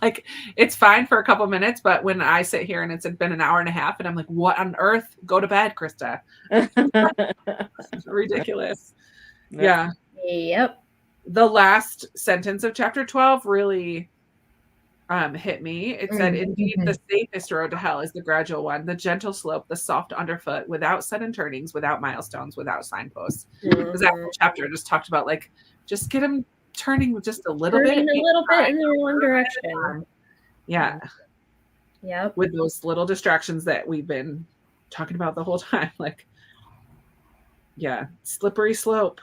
Speaker 1: Like it's fine for a couple minutes, but when I sit here and it's been an hour and a half and I'm like, what on earth? Go to bed, Krista. Ridiculous. Yeah.
Speaker 2: Yep.
Speaker 1: The last sentence of chapter 12 really hit me. It said, indeed, the safest road to hell is the gradual one, the gentle slope, the soft underfoot, without sudden turnings, without milestones, without signposts. Because that whole chapter just talked about like, just get them turning just a little bit.
Speaker 2: Turning a little bit in the wrong direction.
Speaker 1: Yeah.
Speaker 2: Yep.
Speaker 1: With those little distractions that we've been talking about the whole time. Like, yeah, slippery slope.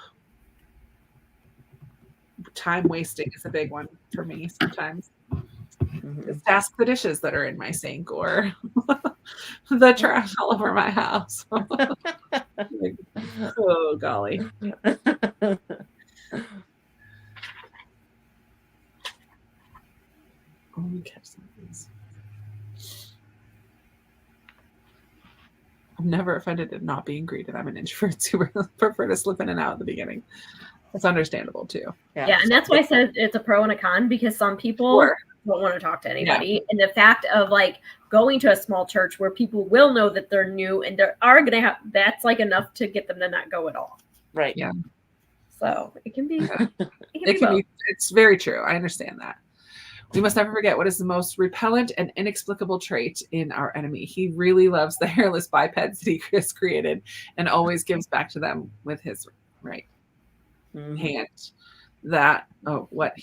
Speaker 1: Time wasting is a big one for me sometimes. Just ask the dishes that are in my sink or the trash all over my house. Like, oh, golly. me catch some of these. I'm never offended at not being greeted. I'm an introvert who prefer to slip in and out at the beginning. That's understandable too.
Speaker 2: Yeah, and that's why I said it's a pro and a con, because some people don't want to talk to anybody. Yeah. And the fact of like going to a small church where people will know that they're new and they are going to have, that's like enough to get them to not go at all.
Speaker 3: Right.
Speaker 1: Yeah.
Speaker 2: So it can be.
Speaker 1: Yeah. It can be. It's very true. I understand that. We must never forget what is the most repellent and inexplicable trait in our enemy. He really loves the hairless bipeds that he has created and always gives back to them with his right hand. That what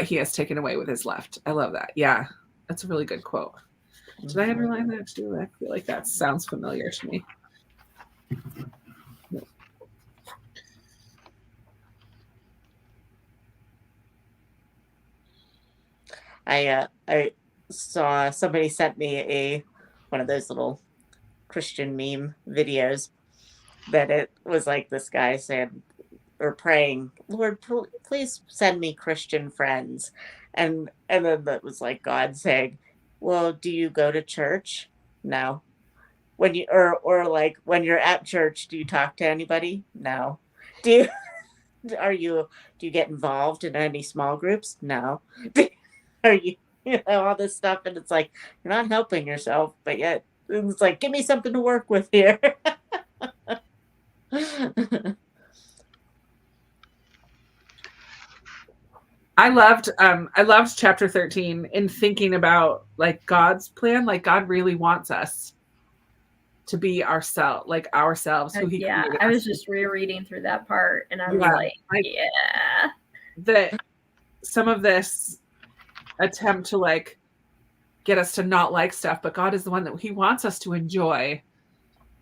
Speaker 1: he has taken away with his left. I love that. Yeah, that's a really good quote. Did I underline that too? I feel like that sounds familiar to me.
Speaker 3: I saw somebody sent me one of those little Christian meme videos that it was like this guy saying or praying, Lord, please send me Christian friends, and then that was like God saying, well, do you go to church? No. When you or like when you're at church, do you talk to anybody? No. Do you get involved in any small groups? No. Are you all this stuff, and it's like you're not helping yourself, but yet it's like, give me something to work with here.
Speaker 1: I loved chapter 13 in thinking about like God's plan. Like God really wants us to be ourselves, who he created.
Speaker 2: I was just rereading through that part, and I was like,
Speaker 1: that some of this attempt to like get us to not like stuff, but God is the one that he wants us to enjoy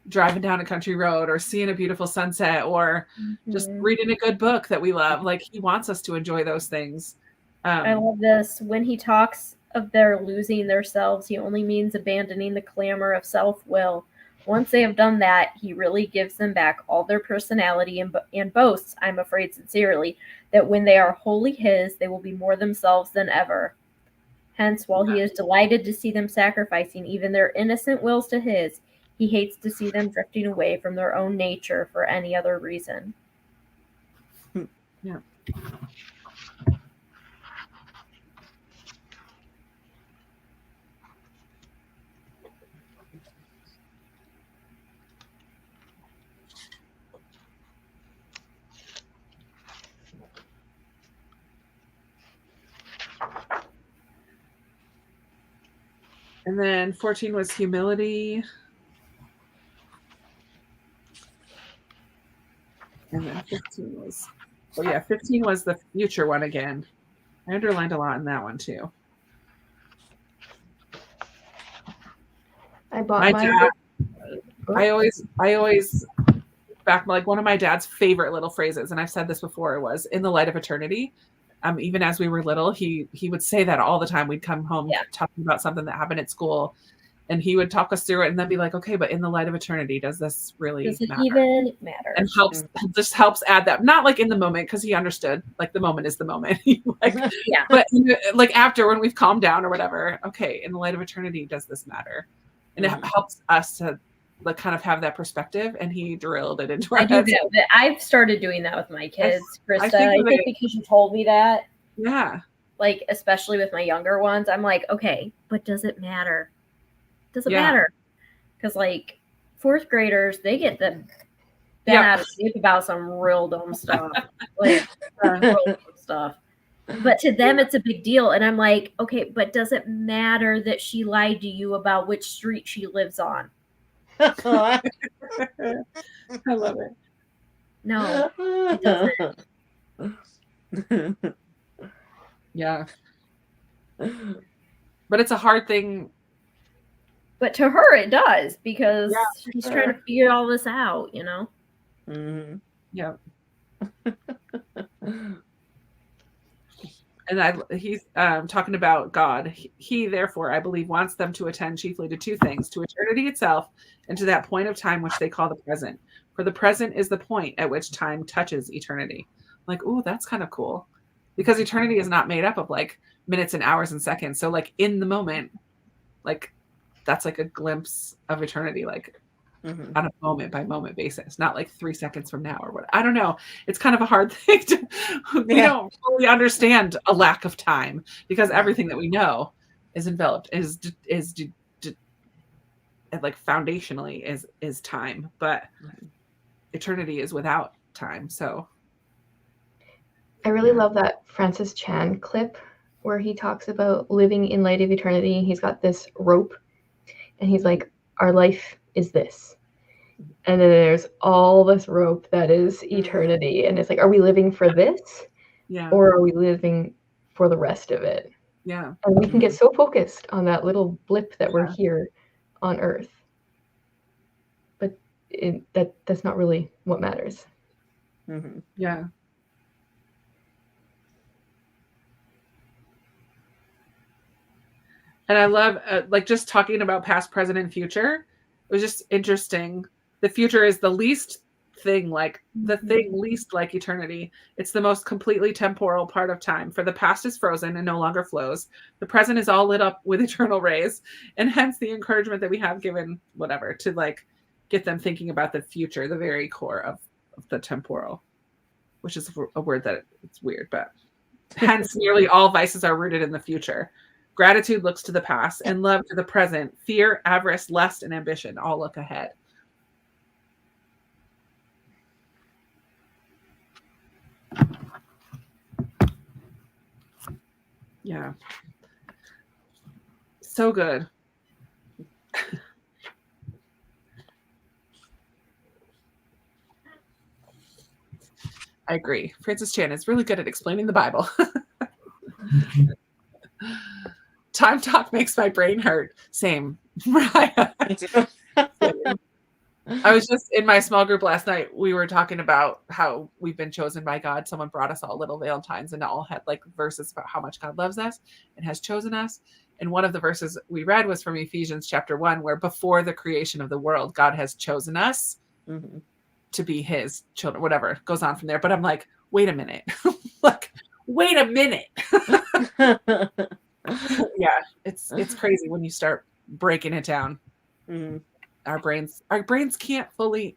Speaker 1: driving down a country road or seeing a beautiful sunset or just reading a good book that we love. Like he wants us to enjoy those things.
Speaker 2: I love this. When he talks of their losing themselves, he only means abandoning the clamor of self-will. Once they have done that, he really gives them back all their personality and boasts, I'm afraid sincerely, that when they are wholly his, they will be more themselves than ever. Hence, while he is delighted to see them sacrificing even their innocent wills to his, he hates to see them drifting away from their own nature for any other reason.
Speaker 1: Yeah. And then 14 was humility. And then 15 was, 15 was the future one again. I underlined a lot in that one too.
Speaker 4: I bought my
Speaker 1: dad. I always back, like one of my dad's favorite little phrases, and I've said this before, was in the light of eternity. Even as we were little, he would say that all the time. We'd come home talking about something that happened at school, and he would talk us through it and then be like, okay, but in the light of eternity, does this really matter?
Speaker 2: Even matter?
Speaker 1: And just helps add that, not like in the moment, because he understood, like the moment is the moment. But like after, when we've calmed down or whatever, okay, in the light of eternity, does this matter? And it helps us to like kind of have that perspective, and he drilled it into our heads.
Speaker 2: I've started doing that with my kids, Krista. I think because you told me that.
Speaker 1: Yeah.
Speaker 2: Like, especially with my younger ones, I'm like, okay, but does it matter? Does it matter? Because like fourth graders, they get them bent out of shape about some real dumb stuff. Like real dumb stuff. But to them, it's a big deal. And I'm like, okay, but does it matter that she lied to you about which street she lives on?
Speaker 1: I love it.
Speaker 2: No, it doesn't.
Speaker 1: Yeah. But it's a hard thing.
Speaker 2: But to her, it does, because she's trying to figure all this out, you know?
Speaker 3: Mm-hmm.
Speaker 1: Yeah. And he's talking about God. He, therefore, I believe, wants them to attend chiefly to two things: to eternity itself and to that point of time which they call the present. For the present is the point at which time touches eternity. Like, ooh, that's kind of cool. because eternity is not made up of like minutes and hours and seconds. So like in the moment, like that's like a glimpse of eternity, like on a moment by moment basis, not like 3 seconds from now or what. I don't know. It's kind of a hard thing to, we don't fully understand a lack of time because everything that we know is enveloped, is like foundationally is time, but eternity is without time. So
Speaker 4: I really love that Francis Chan clip where he talks about living in light of eternity. He's got this rope and he's like, our life is this. And then there's all this rope that is eternity. And it's like, are we living for this?
Speaker 1: Yeah.
Speaker 4: Or are we living for the rest of it?
Speaker 1: Yeah.
Speaker 4: And we can get so focused on that little blip that we're here on Earth. But that's not really what matters.
Speaker 1: Yeah. And I love like just talking about past, present, and future. It was just interesting. The future is the least thing like the thing least like eternity. It's the most completely temporal part of time. For the past is frozen and no longer flows. The present is all lit up with eternal rays, and hence the encouragement that we have given whatever to like get them thinking about the future, the very core of the temporal, which is a word that it's weird, but hence nearly all vices are rooted in the future. Gratitude looks to the past and love to the present. Fear, avarice, lust, and ambition all look ahead. Yeah. So good. I agree. Francis Chan is really good at explaining the Bible. Time talk makes my brain hurt. Same. Mariah. I was just in my small group last night. We were talking about how we've been chosen by God. Someone brought us all little Valentines and all had like verses about how much God loves us and has chosen us. And one of the verses we read was from Ephesians chapter 1, where before the creation of the world, God has chosen us to be his children, whatever goes on from there. But I'm like, wait a minute. Like, wait a minute. Yeah, it's crazy when you start breaking it down. Our brains can't fully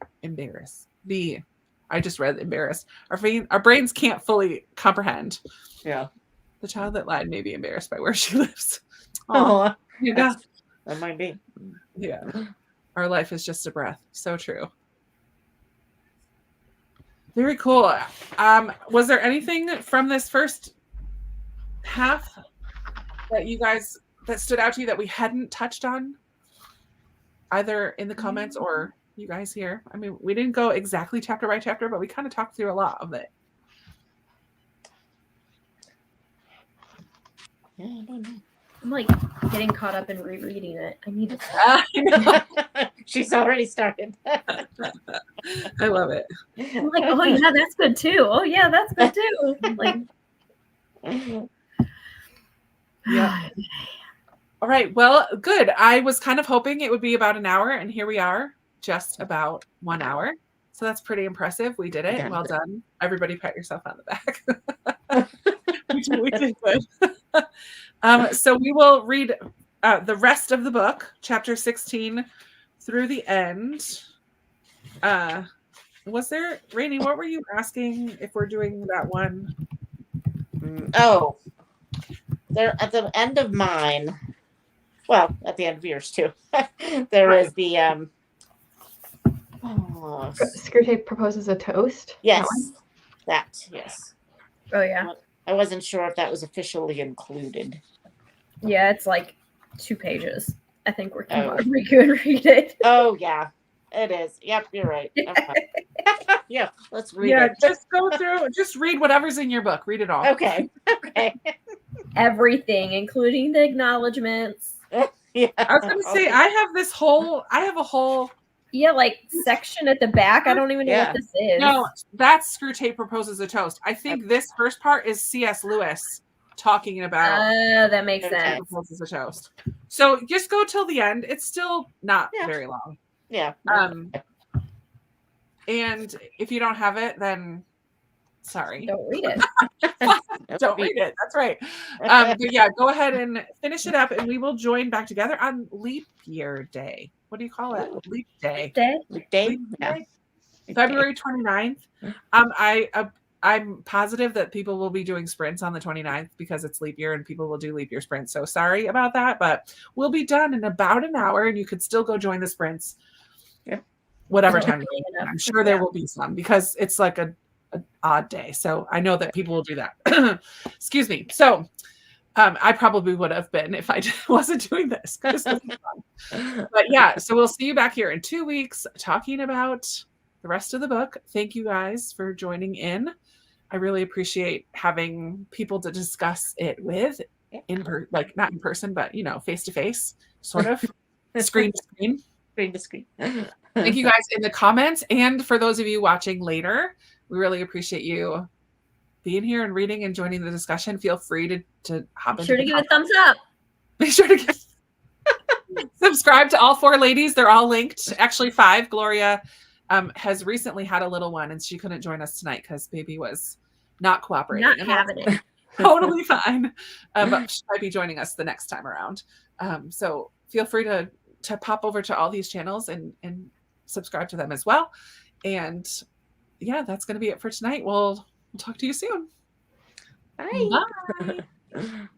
Speaker 1: I just read embarrassed. Our brains can't fully comprehend.
Speaker 3: Yeah.
Speaker 1: The child that lied may be embarrassed by where she lives.
Speaker 3: Oh,
Speaker 1: yeah.
Speaker 3: That might be.
Speaker 1: Yeah. Our life is just a breath. So true. Very cool. Was there anything from this first half that you guys that stood out to you that we hadn't touched on, either in the comments or you guys here? I mean, we didn't go exactly chapter by chapter, but we kind of talked through a lot of it.
Speaker 3: Yeah, I don't know.
Speaker 2: I'm like getting caught up in rereading it. I need to.
Speaker 3: She's already started.
Speaker 1: I love it.
Speaker 2: I'm like, oh yeah, that's good too. Oh yeah, that's good too. Like,
Speaker 1: yeah. All right. Well, good. I was kind of hoping it would be about an hour, and here we are, just about 1 hour. So that's pretty impressive. We did it. Well done. Everybody pat yourself on the back. we did good. So we will read the rest of the book, chapter 16 through the end. Was there, Rainey, what were you asking if we're doing that one?
Speaker 3: Oh, there at the end of mine. Well, at the end of yours too. There is the
Speaker 4: Screwtape proposes a toast.
Speaker 3: Yes. Yes.
Speaker 2: oh yeah.
Speaker 3: I wasn't sure if that was officially included.
Speaker 2: Yeah, it's like 2 pages. I think we can read it.
Speaker 3: Oh yeah, it is. Yep, you're right. Yeah, let's read it.
Speaker 1: Just go through. Just read whatever's in your book. Read it all.
Speaker 3: Okay.
Speaker 2: Everything, including the acknowledgments.
Speaker 3: Yeah.
Speaker 1: I was going to say I have a whole
Speaker 2: like section at the back. I don't even know what this is.
Speaker 1: No, that's Screwtape proposes a toast. I think this first part is C.S. Lewis talking about.
Speaker 2: That makes sense.
Speaker 1: Proposes a toast. So just go till the end. It's still not very long.
Speaker 3: Yeah.
Speaker 1: And if you don't have it, then Sorry.
Speaker 2: Don't read it.
Speaker 1: Don't read it. That's right. But yeah, go ahead and finish it up, and we will join back together on Leap Year Day. What do you call it? Leap Day.
Speaker 3: Leap Day?
Speaker 1: Leap
Speaker 3: Yeah.
Speaker 1: Day? February 29th. I'm positive that people will be doing sprints on the 29th because it's leap year and people will do leap year sprints. So sorry about that, but we'll be done in about an hour and you could still go join the sprints.
Speaker 3: Yeah.
Speaker 1: Whatever time you're doing. I'm sure there will be some because it's like an odd day. So I know that people will do that. Excuse me. So I probably would have been if I wasn't doing this. But yeah, so we'll see you back here in 2 weeks talking about the rest of the book. Thank you guys for joining in. I really appreciate having people to discuss it with, like not in person, but face to face, sort of, screen to screen.
Speaker 3: Screen to screen.
Speaker 1: Thank you guys in the comments, and for those of you watching later, we really appreciate you being here and reading and joining the discussion. Feel free to hop in.
Speaker 2: Be sure to give it a thumbs up.
Speaker 1: Be sure to subscribe to all 4 ladies. They're all linked. Actually, 5. Gloria has recently had a little one, and she couldn't join us tonight because baby was not cooperating.
Speaker 2: Not having it.
Speaker 1: Totally fine. But she might be joining us the next time around. So feel free to pop over to all these channels and subscribe to them as well. And yeah, that's going to be it for tonight. We'll talk to you soon.
Speaker 3: Bye.
Speaker 1: Bye.